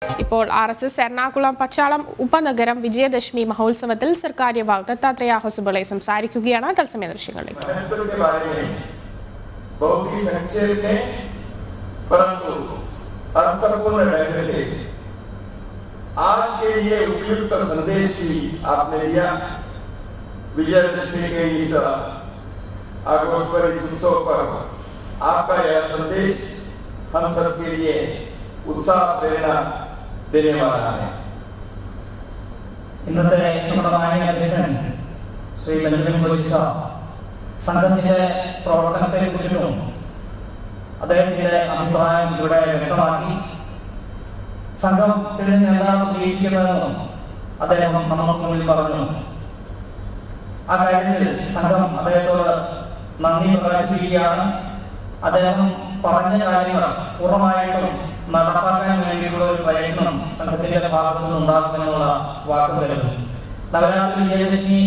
ഇപ്പോൾ RSS എറണാകുളം പച്ചാളം ഉപനഗരം വിജയദശമി മഹോത്സവത്തിൽ സർക്കാർ യുവാവ് ദത്താത്രേയ ഹൊസബളെ സംസാരിക്കുകയാണ്. തത്സമയ ദൃശ്യങ്ങളിലേക്ക്. आज के ये उपयुक्त संदेश भी आपने दिया। विजयदशमी के इस आगोश पर, इस उत्सव पर आपका यह संदेश हम सब के लिए उत्साह प्रेरणा देने वाला है। ഇന്നത്തെ നമ്മുടെ മാന്യ അധ്യക്ഷൻ ശ്രീ ബെഞ്ചമിൻ കൊച്ചിസ സംഘത്തിന്റെ പ്രവർത്തനത്തെക്കുറിച്ചും അദ്ദേഹത്തിന്റെ അഭിപ്രായം ഇവിടെ വ്യക്തമാക്കി. സംഘത്തിൽ നിന്ന് എന്താണ് പ്രതീക്ഷിക്കുന്നതെന്നും അദ്ദേഹം നമുക്ക് മുന്നിൽ പറഞ്ഞു. ആ കാര്യത്തിൽ സംഘം അദ്ദേഹത്തോട് നന്ദി പ്രകാശിപ്പിക്കുകയാണ്. അദ്ദേഹം പറഞ്ഞ കാര്യങ്ങൾ പൂർണ്ണമായിട്ടും നടപ്പാക്കാൻ വേണ്ടിയുള്ള ഒരു പ്രയത്നം സംഘത്തിന്റെ ഭാഗത്തു നിന്നുണ്ടാകുമെന്നുള്ള വാക്ക് തരുന്നു. നവരാത്രി വിജയദശമി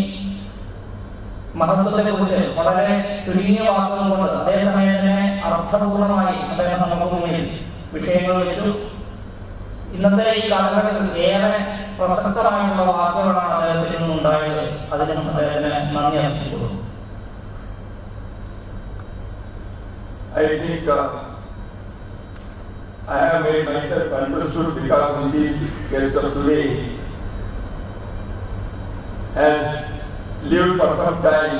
മഹത്വത്തെ കുറിച്ച് വളരെ ചുരുങ്ങിയ വാക്കുകൾ കൊണ്ട് അതേസമയം തന്നെ അർത്ഥപൂർണമായി അദ്ദേഹം നമുക്ക് മുന്നിൽ വിഷയങ്ങൾ വെച്ചു. ഇന്നത്തെ ഈ കാലഘട്ടത്തിൽ ഏറെ പ്രസക്തമായിട്ടുള്ള വാക്കുകളാണ് അദ്ദേഹത്തിൽ നിന്നുണ്ടായത്. അതിനും അദ്ദേഹത്തിന് നന്ദി അർപ്പിച്ചു കൊടുത്തു. I think I have made myself understood because the chief guest of today has lived for some time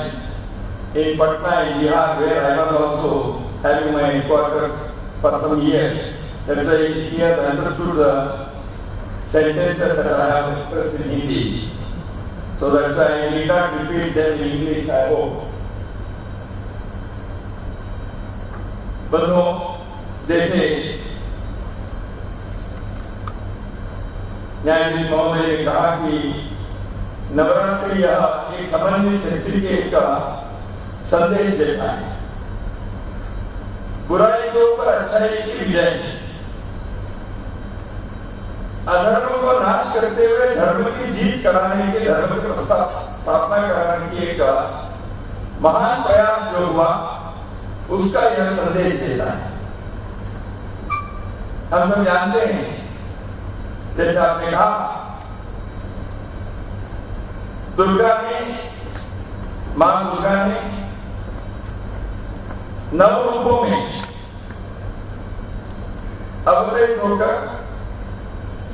in Patna, in Bihar, where I was also having my quarters for some years. That's why he has understood the sentences that I have expressed in Hindi. So that's why I need not repeat them in English, I hope. बंधुओं, जैसे न्यायाधीश महोदय ने कहा कि नवरात्रि यह एक समन्वित शक्ति के एक संदेश देता है। बुराई के ऊपर अच्छाई की विजय, अधर्म को नाश करते हुए धर्म की जीत कराने के, धर्म की स्थापना कराने की एक महान प्रयास जो हुआ उसका यह संदेश देता है। हम सब जानते हैं, जैसे आपने कहा, मां दुर्गा ने नव रूपों में अवतरित होकर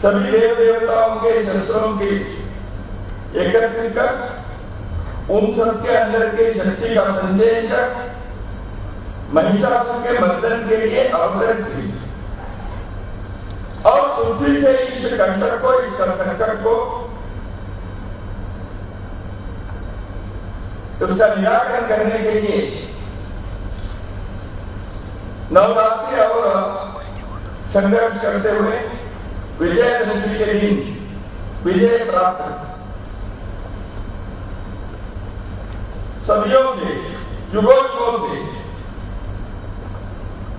सभी देव देवताओं के शस्त्रों की एकत्रित कर उन सबके अंदर के शक्ति का संचयन कर महिषासुर के मर्दन के लिए अवतरित हुई और पृथ्वी से इस कंटक को, इस संकट को, उसका निराकरण करने के लिए नवरात्रि और संघर्ष करते हुए विजयदशमी के दिन विजय प्राप्त सदियों से, युगों से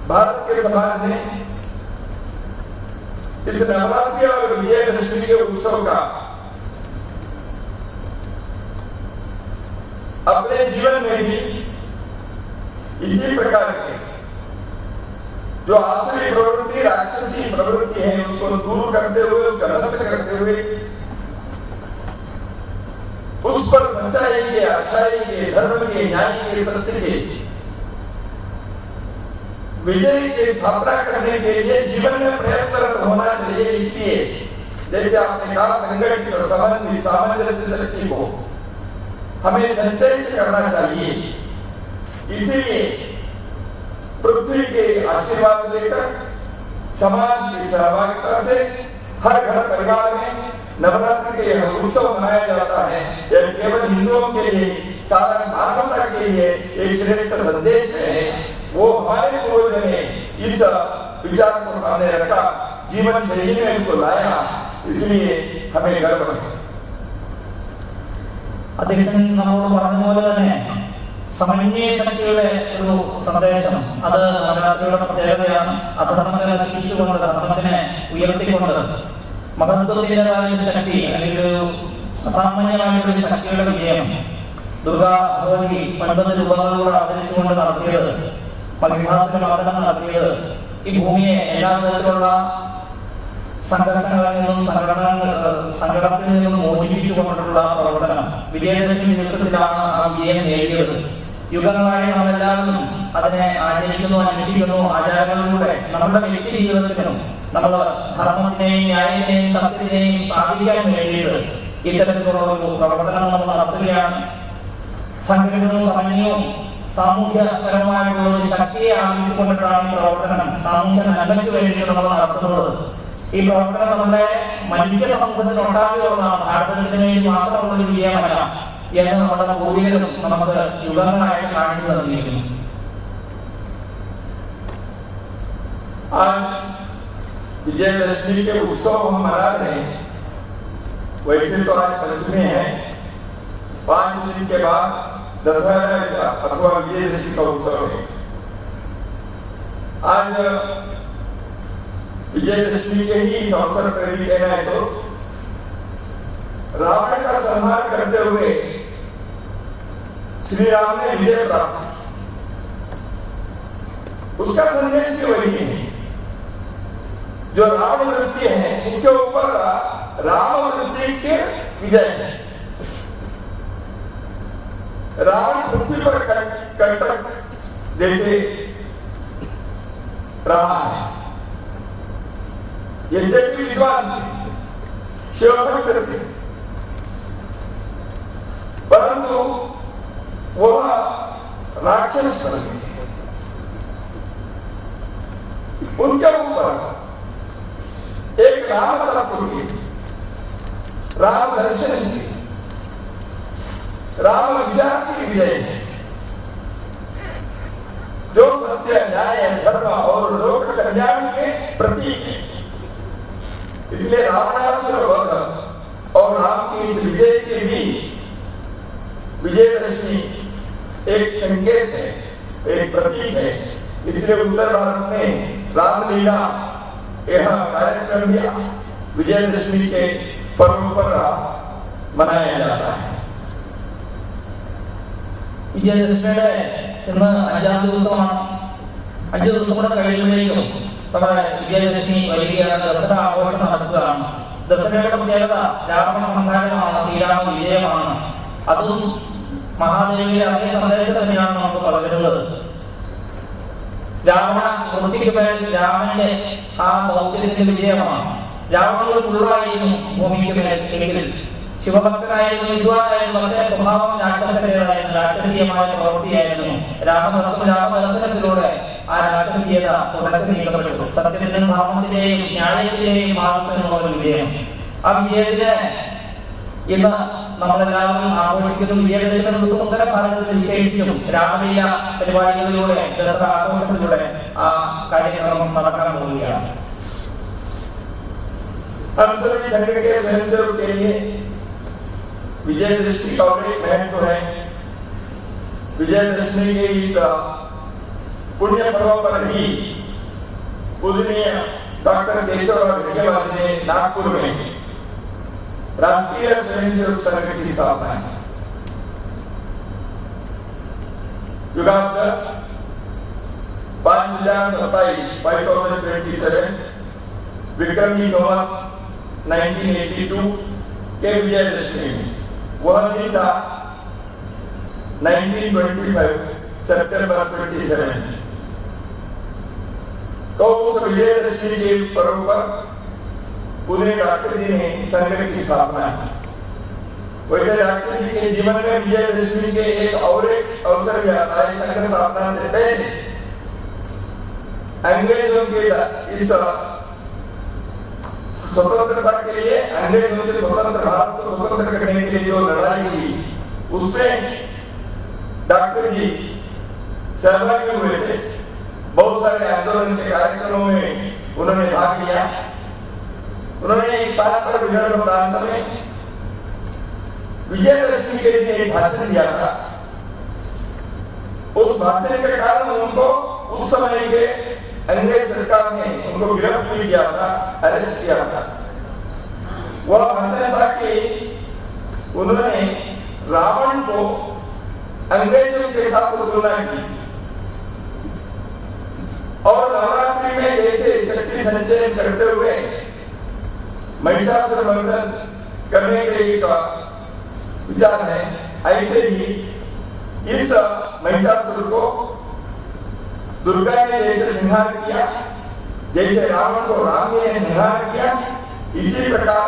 भारत के समाज ने इस नवरात्रि और विजयदशमी के उत्सव का अपने जीवन में भी इसी प्रकार के जो आसुरी प्रवृत्ति, राक्षसी प्रवृत्ति है, उसको दूर करते हुए, उसका नष्ट करते हुए, उस पर सच्चाई के, अच्छाई के, धर्म के, न्याय के, सत्य के विजय की स्थापना करने के लिए जीवन में प्रयत्नरत होना चाहिए। इसलिए जैसे आपने कहा, संगठित और समन्वित सामंजस्य शक्ति को हमें संचयित करना चाहिए। इसीलिए पृथ्वी के आशीर्वाद लेकर समाज की सहभागिता से हर घर परिवार में नवरात्रि के यह उत्सव मनाया जाता है। यह केवल हिंदुओं के लिए, सारा मानवता के लिए एक श्रेष्ठ संदेश है। वो हमारे पूर्वजों ने इस विचार को सामने रखा, जीवन शैली में इसको लाया, इसलिए हमें गर्व है। അധ്യക്ഷൻ നമ്മളോട് പറഞ്ഞതുപോലെ തന്നെ സമന്വയ ശക്തിയുടെ ഒരു സന്ദേശം അത് നവരാത്രിയുടെ പ്രത്യേകതയാണ്. അധർമ്മത്തെ നശിപ്പിച്ചുകൊണ്ട് ധർമ്മത്തിനെ ഉയർത്തിക്കൊണ്ട് മഹത്വത്തിൻ്റെതായ ശക്തി അല്ലെങ്കിൽ ഒരു അസാമാന്യമായിട്ടുള്ള ശക്തിയുടെ വിജയം ദുർഗാ ഭഗവതി 9 രൂപങ്ങളിലൂടെ അവതരിച്ചുകൊണ്ട് നടത്തിയത്, महिषासुर मर्दन നടത്തിയത്, ഈ ഭൂമിയെ എല്ലാ വിധത്തിലുള്ള സംഘടനകളിൽ നിന്നും സംഘടനത്തിൽ നിന്നും മോചിപ്പിച്ചുകൊണ്ടുള്ള പ്രവർത്തനം വിജയദശമി ദിവസത്തിലാണ് ആ വിജയം നേടിയത്. യുഗങ്ങളായി നമ്മളെല്ലാവരും അതിനെ ആചരിക്കുന്നു, അനുഷ്ഠിക്കുന്നു. ആചാരങ്ങളിലൂടെ നമ്മുടെ വ്യക്തി ജീവിതത്തിനും നമ്മൾ ധർമ്മത്തിനെയും ന്യായത്തിനെയും സത്യത്തിനെയും സ്ഥാപിക്കാൻ വേണ്ടിയിട്ട് ഇത്തരത്തിലുള്ള ഒരു പ്രവർത്തനം നമ്മൾ നടത്തുകയാണ്. സംഘടനയും സമന്വയവും സാമൂഹ്യപരമായിട്ടുള്ള ഒരു ശക്തിയെ ആർജിച്ചുകൊണ്ടിട്ടാണ് ഈ പ്രവർത്തനം സാമൂഹ്യ നന്മയ്ക്ക് വേണ്ടിയിട്ട് നമ്മൾ നടത്തുന്നത്. ഈ പ്രവർത്തനം നമ്മുടെ മനുഷ്യ സമൂഹത്തിന് ഉണ്ടാകുകയുള്ളതാണ്, ഭാരതത്തിന് വേണ്ടി മാത്രമുള്ള ഒരു വിജയമല്ല എന്ന് നമ്മുടെ പൂർവികരും നമുക്ക് യുഗങ്ങളായിട്ട് കാണിച്ചു തന്നിരിക്കുന്നു. आज विजयदशमी के उत्सव हम मना रहे हैं। वैसे तो आज पंचमी है, 5 दिन के बाद दशहरा अथवा विजयदशमी का उत्सव है। आज विजयदशमी के ही इस अवसर पर भी कहना है तो रावण का संहार करते हुए श्री राम ने विजय प्राप्त की। उसका संदेश भी वही है। जो रावण वृत्ति है उसके ऊपर राम वृत्ति के विजय है। रावण पृथ्वी पर कंटक जैसे रहा है। यद्यपि विद्वान थे, शिवभक्त थे, परंतु वह राक्षस बन गए। उनके ऊपर एक राम तरफ हुई, राम दर्शन की, राम विचार की विजय है। जो सत्य, न्याय, धर्म और लोक कल्याण के प्रतीक है। इसलिए रावणासुर वध और राम की इस विजय के भी विजयदशमी एक संकेत है, एक प्रतीक है। इसलिए उत्तर भारत में रामलीला यह कार्यक्रम भी विजयदशमी के पर्व पर मनाया जाता है। വിജയദശമിയുടെ ഇന്ന് 5ാം ദിവസമാണ്. 5 ദിവസം കൂടെ കഴിയുമ്പോഴേക്കും നമ്മുടെ വിജയദശമി വരികയാണ്, ദസറ ആഘോഷം നടക്കുകയാണ്. ദസറയുടെ പ്രത്യേകത രാമസംഹാരമാണ്, ശ്രീരാമ വിജയമാണ്. അതും മഹാദേവിയുടെ അതേ സന്ദേശം തന്നെയാണ് നമുക്ക് പകരുന്നത്. രാവണ വൃത്തിക്ക് മേൽ രാമന്റെ ആ ദൗത്യത്തിന്റെ വിജയമാണ്. രാവണ ഒരു പുള്ളായിരുന്നു ഭൂമിക്ക് മേൽ, എങ്കിൽ ശിവഭക്തനായിരുന്നു, വിദ്വാനായിരുന്നു. അവരുടെ സ്വഭാവം രാക്ഷസന്റേതായിരുന്നു, രാക്ഷസീയമായ പ്രവൃത്തിയായിരുന്നു. രാമഭക്തം രാമദർശനത്തിലൂടെ ആ രാക്ഷസീയത തുടച്ചു നീക്കപ്പെട്ടു. സത്യത്തിന്റെയും ധർമ്മത്തിന്റെയും ന്യായത്തിന്റെയും ഭാഗത്തു നിന്നുള്ള ഒരു വിജയം. ആ വിജയത്തിന് ഇന്ന് നമ്മളെല്ലാവരും ആഘോഷിക്കുന്നു. വിജയദശമി ദിവസം ഉത്തര ഭാരതത്തിൽ വിശേഷിച്ചും രാമലീല പരിപാടികളിലൂടെ, ദസറ ആഘോഷത്തിലൂടെ ആ കാര്യക്രമം നടക്കാൻ പോവുകയാണ്. हम सभी संघ के स्वयंसेवक के लिए विजयदशमी का एक महत्व है। विजयदशमी के इस पुण्य पर्व पर ही पूजनीय डॉक्टर केशवराव ढेकेवाल ने नागपुर में राष्ट्रीय स्वयंसेवक संघ की स्थापना की। युगांत 5/27 विक्रमी संवत 1982 के विजयदशमी में, वह दिन था 1925 सितंबर 27। तो उस विजयदशमी के पर्व पर पूरे डॉक्टर जी ने संघ की स्थापना की। वैसे डॉक्टर जी के जीवन में विजयदशमी के एक और एक अवसर भी आता है। संघ स्थापना से पहले अंग्रेजों के इस स्वतंत्रता के लिए, अंग्रेजों से स्वतंत्र भारत को स्वतंत्र करने के लिए जो लड़ाई की, उसमें डॉक्टर जी सहभागी हुए थे। बहुत सारे आंदोलन के कार्यक्रमों में उन्होंने भाग लिया। उन्होंने इस बात पर विदर्भ प्रांत में विजयदशमी के दिन एक भाषण दिया था। उस भाषण के कारण उनको उस समय के अंग्रेज सरकार ने उनको गिरफ्तार किया था, अरेस्ट किया था। वह भाषण था कि उन्होंने रावण को अंग्रेजों के साथ तुलना की और नवरात्रि में जैसे शक्ति संचयन करते हुए महिषासुर मर्दन करने के लिए विचार है। ऐसे ही इस महिषासुर को दुर्गा ने जैसे संहार किया, जैसे रावण को राम जी ने संहार किया, इसी प्रकार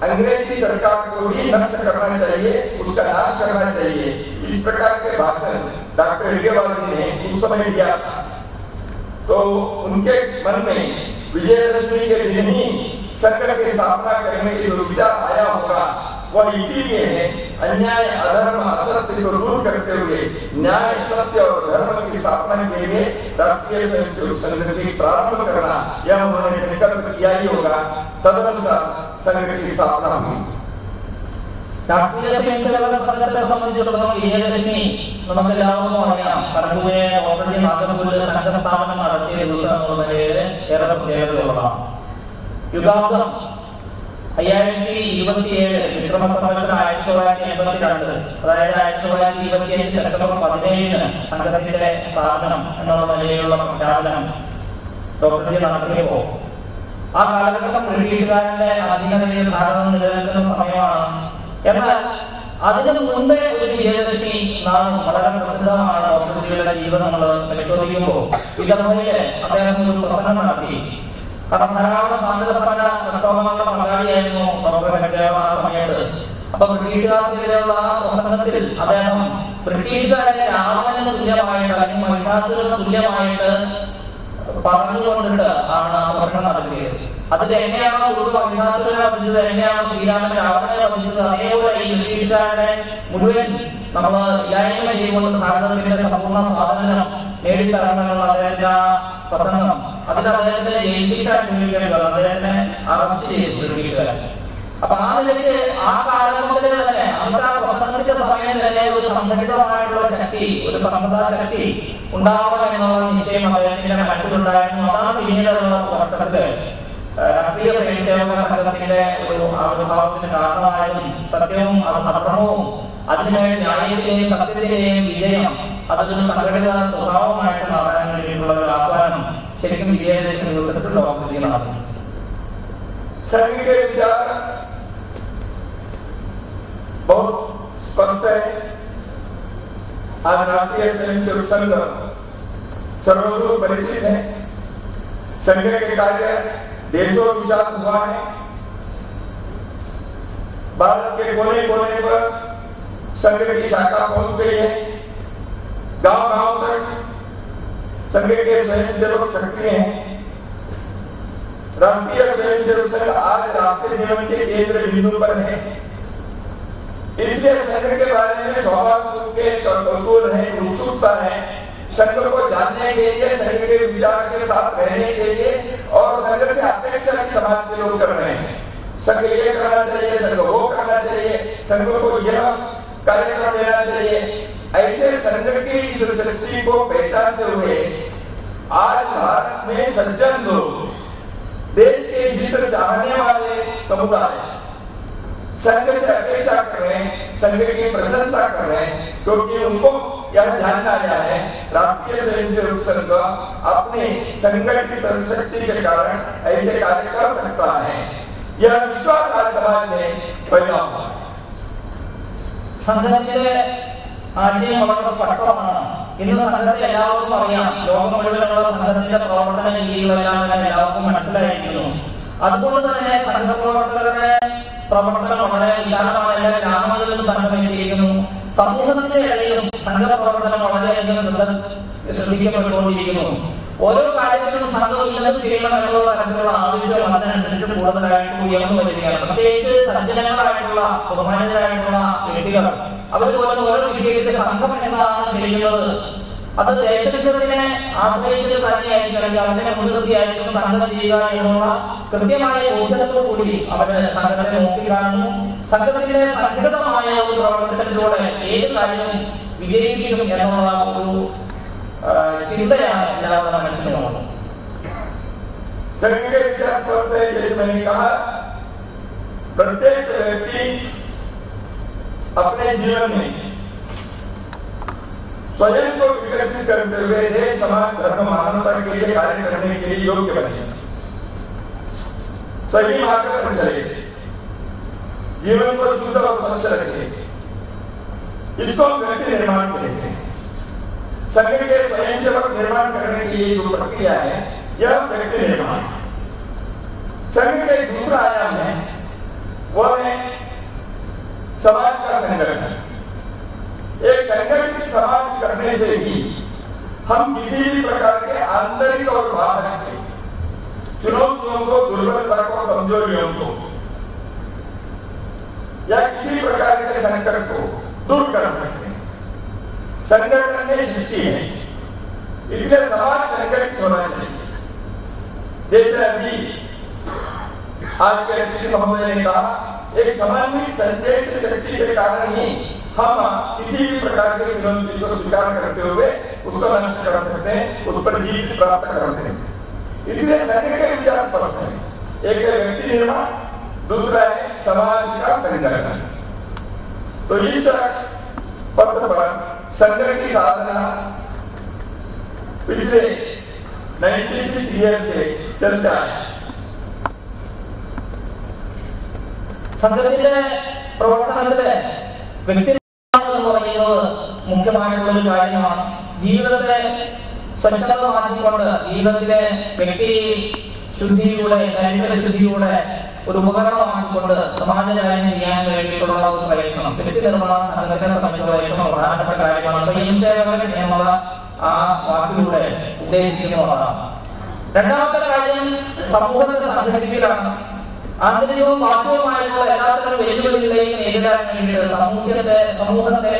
अंग्रेजी सरकार को भी नष्ट करना चाहिए, उसका नाश करना चाहिए। इस प्रकार के भाषण डॉक्टर रिगेवाल ने उस समय दिया था। तो उनके मन में विजयदशमी के दिन ही संघ की स्थापना करने के जो विचार आया होगा, वह इसीलिए है अन्याय अधर्म असत्य को दूर करते हुए न्याय सत्य और धर्म की स्थापना के लिए राष्ट्रीय स्वयंसेवक संघ की प्रारंभ करना, यह उन्होंने संकल्प किया ही होगा। तदनुसार संघ की स्थापना हुई। രാഷ്ട്രീയ സ്വയംസേവക സംഘത്തെ സംബന്ധിച്ചിടത്തോളം വിജയദശമി നമുക്കെല്ലാവർക്കും അറിയാം. കർപ്പൂരെ ഓൾറെഡി നാഗർപൂരിൽ സംഘസ്ഥാപനം നടത്തിയ ദിവസം എന്നുള്ള നിലയിൽ ഏറെ പ്രത്യേകതയുള്ളതാണ്. യുഗാന്തം 5027 വിക്രമ സംവത്സരം 1982, അതായത് 1925 സെപ്റ്റംബർ 17 സംഘത്തിന്റെ സ്ഥാപനം എന്നുള്ള നിലയിലുള്ള പ്രഖ്യാപനം ഡോക്ടർ നടത്തിയപ്പോൾ ആ കാലഘട്ടം ബ്രിട്ടീഷുകാരന്റെ അധീനതയിൽ ഭാരതം നിലനിൽക്കുന്ന സമയമാണ്. എന്നാൽ അതിനു മുമ്പേ ഒരു വിജയദശമി നാം വളരെ പ്രസിദ്ധമാണ്. ഡോക്ടറുടെ ജീവിതം നമ്മൾ പരിശോധിക്കുമ്പോൾ വിദർഭയിലെ അദ്ദേഹം ഒരു പ്രസംഗം നടത്തി. കാരണം ധാരാളം സ്വാതന്ത്ര്യ സമര പ്രക്ഷോഭങ്ങളുടെ പങ്കാളിയായിരുന്നു ഡോക്ടർ ഹെഡ്ഗേവാർ ആ സമയത്ത്. അപ്പൊ ബ്രിട്ടീഷുകാർക്കെതിരെയുള്ള ആ പ്രസംഗത്തിൽ അദ്ദേഹം ബ്രിട്ടീഷുകാരെ രാവണന് തുല്യമായിട്ട് അല്ലെങ്കിൽ മഹിഷാസുരന് തുല്യമായിട്ട് പറഞ്ഞുകൊണ്ടിട്ട് ആണ് ആ പ്രസംഗം നടത്തിയത്. അതിൽ എങ്ങനെയാണോ മഹിഷാസുരനെ വധിച്ചത്, എങ്ങനെയാണോ ശ്രീരാമൻ രാവണനെ വധിച്ചത്, അതേപോലെ ഈ ബ്രിട്ടീഷുകാരുടെ മുഴുവൻ നമ്മൾ ഇല്ലായ്മ ചെയ്തുകൊണ്ട് ഭാരതത്തിന്റെ സമ്പൂർണ്ണ സ്വാതന്ത്ര്യം നേടിത്തരണമെന്നുള്ള അദ്ദേഹത്തിന്റെ ആ പ്രസംഗം, അതിൽ അദ്ദേഹത്തിന് ജയിൽ ശിക്ഷ അനുഭവിക്കേണ്ടി വന്നു. അദ്ദേഹത്തിനെ അറസ്റ്റ് ചെയ്തു ബ്രിട്ടീഷുകാരൻ. അപ്പൊ ആ നിലയ്ക്ക് ആ കാലഘട്ടത്തിലെ തന്നെ അന്നത്തെ ആ പ്രസംഗത്തിന്റെ സമയം തന്നെ ഒരു സംഘടിതമായിട്ടുള്ള ശക്തി, ഒരു സന്നദ്ധ ശക്തി ഉണ്ടാവണം എന്നുള്ള നിശ്ചയം അദ്ദേഹത്തിന്റെ മനസ്സിലുണ്ടായിരുന്നു. അതാണ് പിന്നീടുള്ള വർഷത്തില് രാഷ്ട്രീയ സ്വയംസേവക സംഘത്തിന്റെ ഒരു ആവിർഭാവത്തിന് കാരണമായതും സത്യവും അധർമ്മവും അതിനുമേൽ ന്യായത്തിന്റെയും സത്യത്തിന്റെയും വിജയം അതൊരു സംഘടിത സ്വഭാവമായിട്ട് മാറാൻ വേണ്ടിയിട്ടുള്ള ഒരു ആഹ്വാനം ശരിക്കും വിജയദശമി ദിവസത്തിൽ ഡോക്ടർ നടത്തി. संघ के विचार बहुत स्पष्ट है। आज राष्ट्रीय स्वयंसेवक संघ सर्वदूर परिचित है। संघ के कार्य देशों विशाल हुआ है। भारत के कोने कोने पर संघ की शाखा पहुंच गई है। गांव-गांव तक संघ के स्वयंसेवक सक्रिय हैं। राष्ट्रीय स्वयंसेवक संघ आज राष्ट्रीय जीवन के केंद्र बिंदु पर है। इसलिए संघ के बारे में स्वाभाविक के कौतूहल है, उत्सुकता है। संघ को जानने के लिए, संघ के विचार के साथ रहने के लिए और संघ से अपेक्षा भी समाज के लोग कर रहे हैं। संघ ये करना चाहिए, संघ वो करना चाहिए, संघ को यह कार्यक्रम देना चाहिए। ऐसे संघ की इस शक्ति को पहचानते हुए आज भारत में सज्जन लोग, देश के हित चाहने वाले समुदाय संघ से अपेक्षा कर रहे हैं, संघ की प्रशंसा कर रहे हैं, क्योंकि उनको यह ध्यान आया है राष्ट्रीय स्वयंसेवक संघ अपने संगठित शक्ति के कारण ऐसे कार्य कर सकता है। यह विश्वास आज समाज में पैदा हुआ। സംഘത്തിന്റെ ആശയം വളരെ സ്പഷ്ടമാണ്. ഇന്ന് സംഘത്തെ എല്ലാവർക്കും അറിയാം. ലോകം മുഴുവനുള്ള സംഘത്തിന്റെ പ്രവർത്തന രീതികളെല്ലാം തന്നെ എല്ലാവർക്കും മനസ്സിലായിരിക്കുന്നു. അതുകൊണ്ട് തന്നെ സംഘപ്രവർത്തകരുടെ പ്രവർത്തനം വളരെ വിശാലമായ എല്ലാ ഗ്രാമങ്ങളിലും സംഘം എത്തിയിരിക്കുന്നു. സമൂഹത്തിന്റെ ഇടയിലും സംഘപ്രവർത്തനം വളരെയധികം ശ്രദ്ധിക്കപ്പെട്ടുകൊണ്ടിരിക്കുന്നു. ഓരോ കാര്യത്തിലും സംഘം ഉന്നതം ചെയ്യണം എന്നുള്ള തരത്തിലുള്ള ആവശ്യം അതിനനുസരിച്ച് കൂടുതലായിട്ട് ഉയർന്നു വരികയാണ്. പ്രത്യേകിച്ച് സജ്ജനങ്ങളായിട്ടുള്ള ബഹുമാനരായിട്ടുള്ള വ്യക്തികൾ അവർ പോലും ഓരോ വിഷയത്തിൽ സംഘം എന്താണ് ചെയ്യുന്നത് അത് ദേശവിധത്തിനെ ആശ്രയിച്ചിട്ട് തന്നെയായിരിക്കും, അല്ലെങ്കിൽ അതിനെ മുൻനിർത്തിയായിരിക്കും സംഘം ചെയ്യുക എന്നുള്ള കൃത്യമായ ബോധത്തോടുകൂടി അവര് സംഘത്തെ നോക്കിക്കാണുന്നു. സംഘത്തിന്റെ സംഘടിതമായ ഒരു പ്രവർത്തനത്തിലൂടെ ഏത് കാര്യവും വിജയിപ്പിക്കും എന്നുള്ള ഒരു ചിന്തയാണ് എല്ലാവരുടെ മനസ്സിലുള്ളത്. संघ के विचार स्पष्ट है। जैसे मैंने कहा, प्रत्येक व्यक्ति अपने जीवन में स्वयं को विकसित करते हुए देश, समाज, धर्म, मानवता के लिए कार्य करने के लिए योग्य बने। सही मार्ग पर चले, जीवन को शुद्ध और स्वच्छ रखे, इसको हम व्यक्ति निर्माण करेंगे। संघ के स्वयंसेवक निर्माण करने की ये जो प्रक्रिया है, यह व्यक्ति निर्माण। संघ के दूसरा आयाम है, वह है समाज का संगठन। एक संगठित समाज करने से ही हम किसी भी प्रकार के आंतरिक और बाहर के चुनौतियों को, दुर्बलता को, कमजोरियों को या किसी प्रकार के संकट को दूर कर सकते हैं। संगठन में शक्ति है, इसलिए समाज संगठित होना चाहिए। जैसे अभी आज के अतिथि महोदय ने कहा, एक समन्वित संचयित शक्ति के कारण ही हम किसी भी प्रकार के चुनौती को स्वीकार करते हुए उसको नष्ट कर सकते हैं, उस पर जीत प्राप्त करते हैं। इसलिए संघ के विचार स्पष्ट है, एक है व्यक्ति निर्माण, दूसरा है समाज का संगठन। तो इस पथ पर संघ की साधना पिछले 96 ईयर से चलता है। സംഘത്തിന്റെ പ്രവർത്തനത്തില് വ്യക്തി എന്ന് പറയുന്നത് മുഖ്യമായിട്ടുള്ള ഒരു കാര്യമാണ്. ജീവിതത്തെ സ്വച്ഛതമാക്കിക്കൊണ്ട് ജീവിതത്തിലെ വ്യക്തി ശുദ്ധിയിലൂടെ, ചരിത്ര ശുദ്ധിയിലൂടെ ഒരു ഉപകരണമാക്കിക്കൊണ്ട് സമാജകാര്യം ചെയ്യാൻ വേണ്ടിയിട്ടുള്ള ഒരു പ്രയത്നം വ്യക്തി നിർമ്മാണ സംഘത്തെ സംബന്ധിച്ചുള്ള ഏറ്റവും പ്രധാനപ്പെട്ട കാര്യമാണ്. സ്വയംസേവകൻ എന്നുള്ള ആ വാക്കിലൂടെ ഉദ്ദേശിക്കുന്നതാണ്. രണ്ടാമത്തെ കാര്യം സമൂഹത്തെ സംഘടിപ്പിക്കലാണ്. ആന്തരികവും ബാഹ്യവുമായിട്ടുള്ള എല്ലാത്തരം വെല്ലുവിളികളെയും നേരിടാൻ വേണ്ടിയിട്ട് സമൂഹത്തെ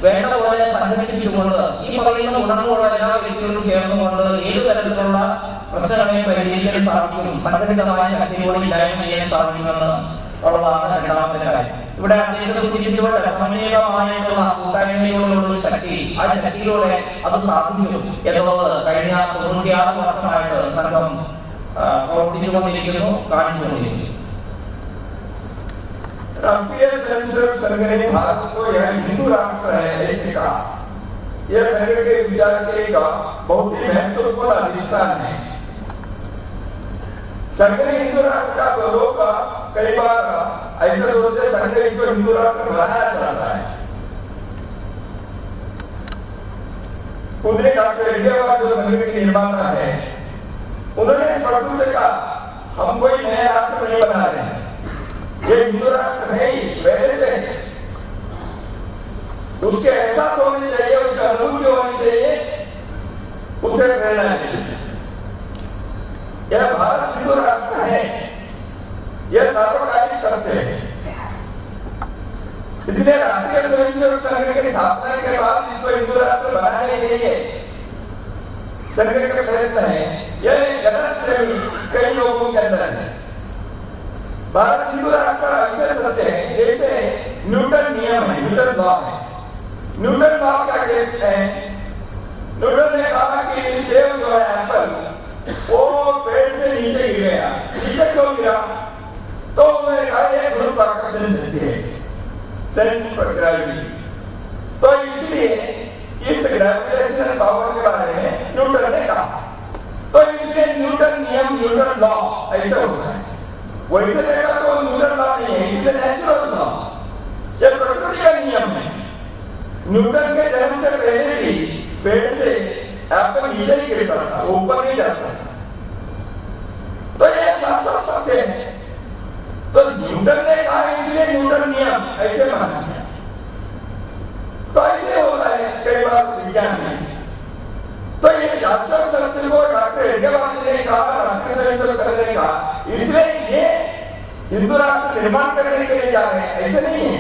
വേണ്ട പോലെ സംഘടിപ്പിച്ചുകൊണ്ട് ഈ പറയുന്ന ഗുണങ്ങളുള്ള എല്ലാ വ്യക്തികളും ചേർന്നുകൊണ്ട് ഏതു തരത്തിലുള്ള പ്രശ്നങ്ങളെയും പരിഹരിക്കാൻ സാധിക്കും, സംഘടിതമായ ശക്തിയോടെ ഇല്ലായ്മ ചെയ്യാൻ സാധിക്കുമെന്ന് ഉള്ളതാണ് രണ്ടാമത്തെ കാര്യം. ഇവിടെ അദ്ദേഹത്തെ സൂചിപ്പിച്ചുകൊണ്ട് സമന്വയമായിട്ടുള്ള കൂട്ടായ്മയിലുള്ള ഒരു ശക്തി, ആ ശക്തിയിലൂടെ അത് സാധിക്കും എന്നുള്ളത് കഴിഞ്ഞ 96 വർഷമായിട്ട് സംഘം പ്രവർത്തിച്ചുകൊണ്ടിരിക്കുന്നു, കാണിച്ചുകൊണ്ടിരിക്കുന്നു. राष्ट्रीय स्वयंसेवक संघ ने भारत को यह हिंदू राष्ट्र है ऐसे कहा। यह संघ के विचार के का बहुत ही महत्वपूर्ण अधिष्ठान है। संघ ने हिंदू राष्ट्र का लोग कई बार ऐसा सोचते संघ इसको हिंदू राष्ट्र बनाना चाहता है। पूरे डॉक्टर रेड्डी जो संघ के निर्माता है, उन्होंने स्पष्ट से कहा हम कोई नया राष्ट्र नहीं बना रहे हैं, ये हिंदू राष्ट्र नहीं पहले से है। उसके एहसास होनी चाहिए, उसकी अनुभूति होनी चाहिए, उसे प्रेरणा चाहिए। यह भारत हिंदू राष्ट्र है, यह सार्वकालिक सत्य है। इसलिए राष्ट्रीय स्वयंसेवक संघ की स्थापना के बाद इसको हिंदू राष्ट्र बनाने के लिए संघ का प्रयत्न है। यह गलतफहमी कई लोगों के अंदर है। भारत हिंदू राष्ट्र ऐसे सत्य है जैसे न्यूटन नियम है, न्यूटन लॉ है। न्यूटन लॉ क्या कहते हैं? न्यूटन ने कहा कि सेब जो है एप्पल, वो पेड़ से नीचे गिर गया। नीचे क्यों गिरा? तो उन्होंने कहा यह गुरुत्वाकर्षण शक्ति है, सेंटर ऑफ ग्रेविटी। तो इसलिए इस ग्रेविटेशनल पावर के बारे में न्यूटन ने कहा। तो इसलिए न्यूटन नियम, न्यूटन लॉ ऐसा होता है। वैसे देखा तो न्यूटन लॉ नहीं है, इट इज नेचुरल लॉ, ये प्रकृति का नियम है। न्यूटन के जन्म से पहले भी पेड़ से एप्पल नीचे नहीं गिरता था, ऊपर नहीं जाता। तो ये शास्त्र सत्य है। तो न्यूटन ने कहा इसलिए न्यूटन नियम ऐसे माना गया। तो ऐसे होता है कई बार विज्ञान में। तो ये शास्त्र सत्य को डॉक्टर रेड्डी ने कहा, राष्ट्रीय स्वयंसेवक संघ ने कहा, इसलिए ये हिंदू राष्ट्र निर्माण करने के लिए जा रहे हैं, ऐसे नहीं है।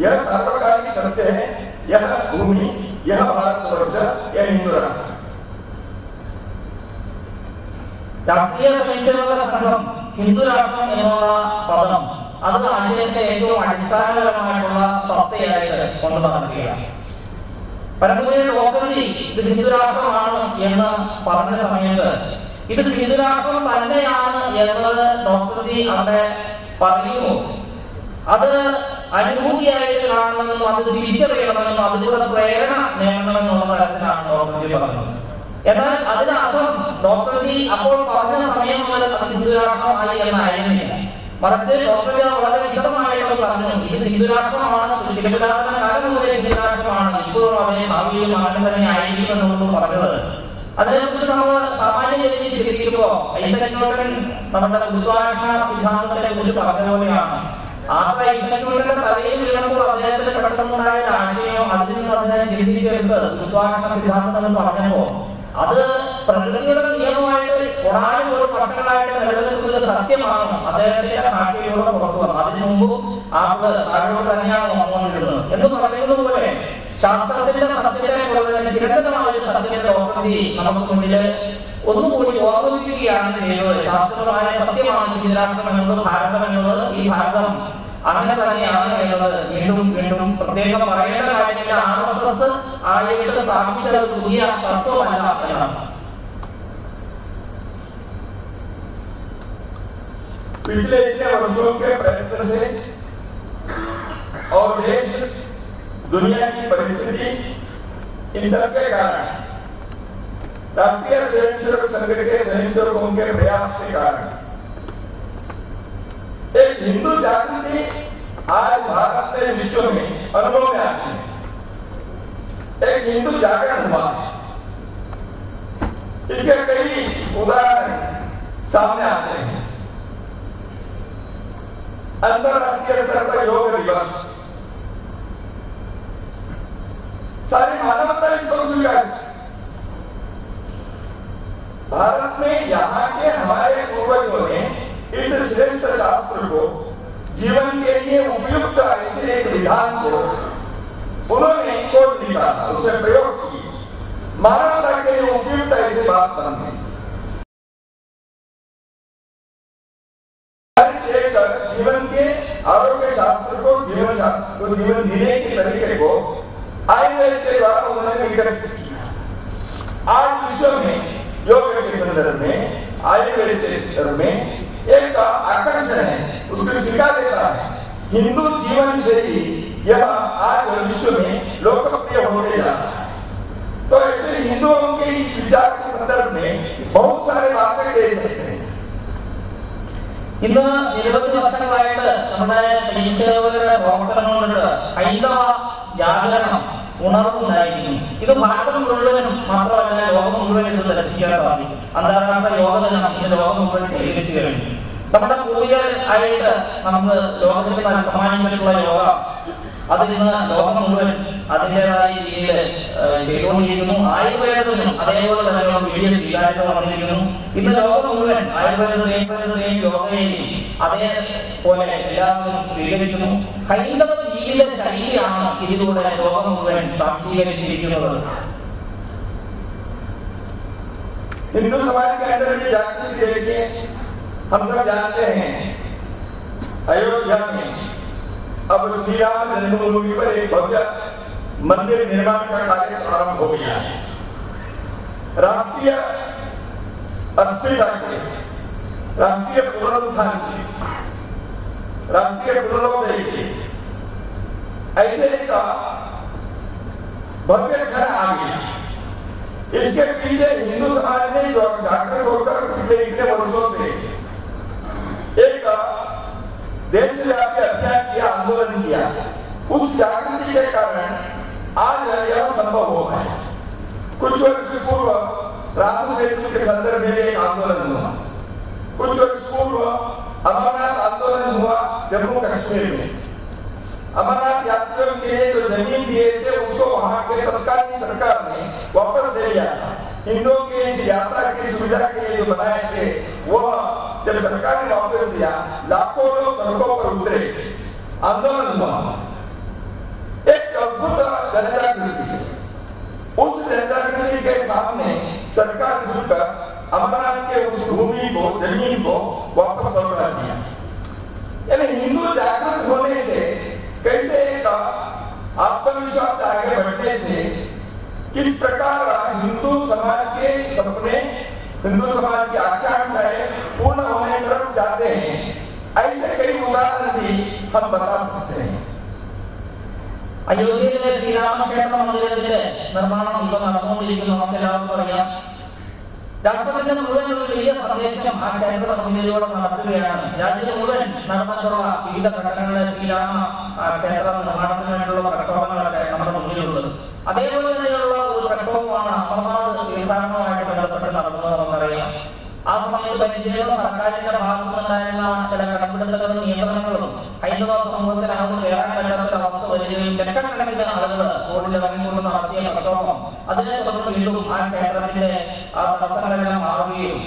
यह सार्वकालिक सत्य है, यह भूमि, यह भारतवर्ष, यह हिंदू राष्ट्र। രാഷ്ട്രീയ സ്വയംസേവക സംഘം ഹിന്ദു രാഷ്ട്രം എന്നുള്ള പദം അത് ആശയത്തെ ഏറ്റവും അടിസ്ഥാനപരമായിട്ടുള്ള സത്തയായിട്ട് കൊണ്ടു നടക്കുകയാണ്. പരമ്പരയിൽ ഡോക്ടർജി ഇത് ഹിന്ദു രാഷ്ട്രമാണ് എന്ന് പറഞ്ഞ സമയത്ത് ഇത് ഹിന്ദു രാഷ്ട്രം തന്നെയാണ് എന്നത് ഡോക്ടർജി അവിടെ പറയുന്നു. അത് അനുഭൂതിയായിട്ട് കാണണമെന്നും അത് തിരിച്ചറിയണമെന്നും അതിലൂടെ പ്രേരണ നേടണമെന്നുള്ള തരത്തിലാണ് ഡോക്ടർജി പറഞ്ഞത്. എന്നാൽ അതിനർത്ഥം ഡോക്ടർ ജി അപ്പോൾ പറഞ്ഞ സമയം മുതൽ അത് ഹിന്ദുരാഷ്ട്രമായി എന്നായിരുന്നില്ല. മറിച്ച് ഡോക്ടർ ജി വളരെ വിശദമായിട്ട് പറഞ്ഞു, ഇത് ഹിന്ദുരാഷ്ട്രമാണ്, ചിരപുരാതന കാലം മുതലേ ഹിന്ദുരാഷ്ട്രമാണ്, ഇപ്പോഴും അതേ ഭാവിയിലും അങ്ങനെ തന്നെ ആയിരിക്കും എന്നുള്ളത് പറഞ്ഞത്. അതിനെക്കുറിച്ച് നമ്മൾ സാമാന്യ രീതിയിൽ ചിന്തിക്കുമ്പോൾ ഐസക് ന്യൂട്ടൻ നമ്മുടെ ഗുരുത്വാകർഷണ സിദ്ധാന്തത്തെ കുറിച്ച് പറഞ്ഞ പോലെയാണ്. ഐസക് ന്യൂട്ടന്റെ തലയിൽ വീണപ്പോൾ അദ്ദേഹത്തിന് പെട്ടെന്നുണ്ടായ ഒരു ആശയം അതിൽ നിന്ന് അദ്ദേഹം ചിന്തിച്ചെടുത്ത് ഗുരുത്വാകർഷണ സിദ്ധാന്തം എന്ന് പറഞ്ഞപ്പോൾ അത് പ്രകൃതിയുടെ നിയമമായിട്ട് കൊടാനും ഒരു വർഷങ്ങളായിട്ട് നിലനിൽക്കുന്ന ഒരു സത്യമാണ് അദ്ദേഹത്തിന്റെ ഭാഷയിലൂടെ പുറത്തു വന്നത്. അതിനു മുമ്പ് ആള് താഴോട്ട് തന്നെയാണ് നോക്കിക്കൊണ്ടിരുന്നത് എന്ന് പറയുന്നത് പോലെ ശാസ്ത്രത്തിന്റെ സത്യത്തെ പോലെ തന്നെ ചിരന്തനമായ ഒരു സത്യത്തെ ഡോക്ടർ ജി നമുക്ക് മുന്നിൽ ഒന്നുകൂടി ഓർമ്മിപ്പിക്കുകയാണ് ചെയ്യുന്നത്. ശാസ്ത്രമായ സത്യമാണ് ഹിന്ദുരാഷ്ട്രം എന്നത്, ഭാരതം എന്നത്. ഈ ഭാരതം അങ്ങനെ തന്നെയാണ് എന്നത് വീണ്ടും വീണ്ടും പ്രത്യേകം പറയേണ്ട കാര്യമില്ല. RSS ആയിട്ട് സ്ഥാപിച്ച ഒരു പുതിയ തത്വമല്ല എന്നാണ്. पिछले इतने वर्षों के प्रयत्न से और देश दुनिया की परिस्थिति इन सब के कारण राष्ट्रीय स्वयंसेवक संघ के स्वयंसेवकों के प्रयास के कारण एक हिंदू जागृति आज भारत में विश्व में अनुभव में आती है। एक हिंदू जागरण हुआ। इसके कई उदाहरण सामने आते हैं। अंतरराष्ट्रीय स्तर पर योग दिवस, सारी मानवता इसको स्वीकार। भारत में यहाँ के हमारे पूर्वजों ने इस श्रेष्ठ शास्त्र को जीवन के लिए उपयुक्त ऐसे एक विधान को उन्होंने खोज निकाला, उसमें प्रयोग की, मानवता के लिए उपयुक्त ऐसे बात बन गई। जीवन के आरोग्य शास्त्र को, जीवन शास्त्र को, जीवन जीने के तरीके को आयुर्वेद के द्वारा उन्होंने विकसित किया। आज विश्व में योग के संदर्भ में, आयुर्वेद के संदर्भ में एक आकर्षण है, उसको स्वीकार देता है। हिंदू जीवन शैली यह आज विश्व में लोकप्रिय होते जा रहा है। तो ऐसे हिंदुओं के विचार के संदर्भ में बहुत सारे बातें कह सकते हैं। ഇന്ന് നിരവധി വർഷങ്ങളായിട്ട് നമ്മുടെ സ്വയംസേവകരുടെ പ്രവർത്തനം കൊണ്ട് ഹൈന്ദവ ജാഗരണം ഉണർവുണ്ടായിരിക്കുന്നു. ഇത് ഭാരതം മുഴുവനും മാത്രമല്ല, ലോകം മുഴുവൻ ഇത് ദർശിക്കാൻ സാധിക്കും. അന്താരാഷ്ട്ര യോഗ ദിനം ഇന്ന് ലോകം മുഴുവൻ സ്വീകരിച്ചു കഴിഞ്ഞു. നമ്മുടെ പൂർവികർ ആയിട്ട് നമുക്ക് ലോകത്തിന് സമ്മാനിച്ചിട്ടുള്ള യോഗ അത് ഇന്ന് ലോകം മുഴുവൻ അതിൻ്റെതായ രീതിയിൽ ചെയ്തുകൊണ്ടിരിക്കുന്നു. ആയുർവേദത്തിനും അതേപോലെ തന്നെയുള്ള വലിയ സ്വീകാര്യത വന്നിരിക്കുന്നു. ഇന്ന് ലോകം മുഴുവൻ ആയുർവേദത്തെയും യോഗയെയും അതേപോലെ എല്ലാവരും സ്വീകരിക്കുന്നു. ഹൈന്ദവ ജീവിത ശൈലിയാണ് ഇതിലൂടെ ലോകം മുഴുവൻ സാക്ഷീകരിച്ചിരിക്കുന്നത്. हिंदू समाज के अंदर की जागृति देखिए, हम सब जानते हैं अयोध्या में अब श्री राम जन्मभूमि पर एक भव्य मंदिर निर्माण का कार्य प्रारंभ हो गया है। राष्ट्रीय अस्मिता के, राष्ट्रीय पुनरुत्थान के, राष्ट्रीय पुनरोदय के ऐसे का भव्य क्षण आ गया। इसके पीछे हिंदू समाज ने जागृत होकर पिछले इतने वर्षों से एक देशव्यापी अभियान किया, आंदोलन किया। उस जागृति के कारण आज यह संभव हो है। कुछ वर्ष पूर्व राम सेतु के संदर्भ में एक आंदोलन हुआ। कुछ वर्ष पूर्व अमरनाथ आंदोलन हुआ जम्मू कश्मीर में। अमरनाथ यात्रियों के लिए जो जमीन दिए थे उसको वहां के तत्कालीन सरकार ने वापस दे दिया। हिंदुओं के इस यात्रा की सुविधा के लिए जो बनाए थे वो जब सरकार ने वापस दिया, लाखों लोग सड़कों पर उतरे, आंदोलन हुआ। एक अद्भुत जनजागृति। उस जनजागृति के सामने सरकार झुककर अमरनाथ के उस भूमि को, जमीन को वापस लौटा दिया। यानी हिंदू जागृत होने से कैसे एक आत्मविश्वास से आगे बढ़ने से किस प्रकार हिंदू समाज के सपने, हिंदू समाज की आकांक्षाएं पूर्ण होने तरफ जाते हैं, ऐसे कई उदाहरण भी हम बता सकते हैं। അയോധ്യയിലെ ശ്രീരാമക്ഷേത്ര മന്ദിരത്തിന്റെ നിർമ്മാണം ഇപ്പോൾ നടന്നുകൊണ്ടിരിക്കുന്നു. നമുക്ക് എല്ലാവർക്കും അറിയാം. രാഷ്ട്രത്തിന്റെ മുഴുവൻ ഒരു വലിയ സന്ദേശം ആ ക്ഷേത്ര നിർമ്മിതിയിലൂടെ നടത്തുകയാണ്. രാജ്യം മുഴുവൻ നടന്നിട്ടുള്ള വിവിധ ഘട്ടങ്ങളിലെ ശ്രീരാമ ക്ഷേത്ര നിർമ്മാണത്തിന് വേണ്ടിയുള്ള പ്രക്ഷോഭങ്ങളൊക്കെ നമ്മുടെ മുന്നിലുള്ളത്. അതേപോലെ തന്നെയുള്ള ഒരു പ്രക്ഷോഭമാണ് അമർനാഥ് തീർത്ഥാടനവുമായിട്ട് ബന്ധപ്പെട്ട് നടക്കുന്നത് നമുക്കറിയാം. ആ സമയത്ത് പരിചയം സർക്കാരിന്റെ ഭാഗത്തുനിന്നുണ്ടായിരുന്ന ചില കടമ്പിടുത്തങ്ങളും നിയന്ത്രണങ്ങളും ഹൈന്ദവ സമൂഹത്തിന് അങ്ങോട്ട് കയറാൻ പറ്റാത്തൊരവസ്ഥ വരികയും ലക്ഷക്കണക്കിന് ആളുകൾ റോഡിൽ ഇറങ്ങിക്കൊണ്ട് നടത്തിയ പ്രക്ഷോഭം അതിനെ തുടർന്ന് വീണ്ടും ആ ക്ഷേത്രത്തിന്റെ തടസ്സങ്ങളെല്ലാം മാറുകയും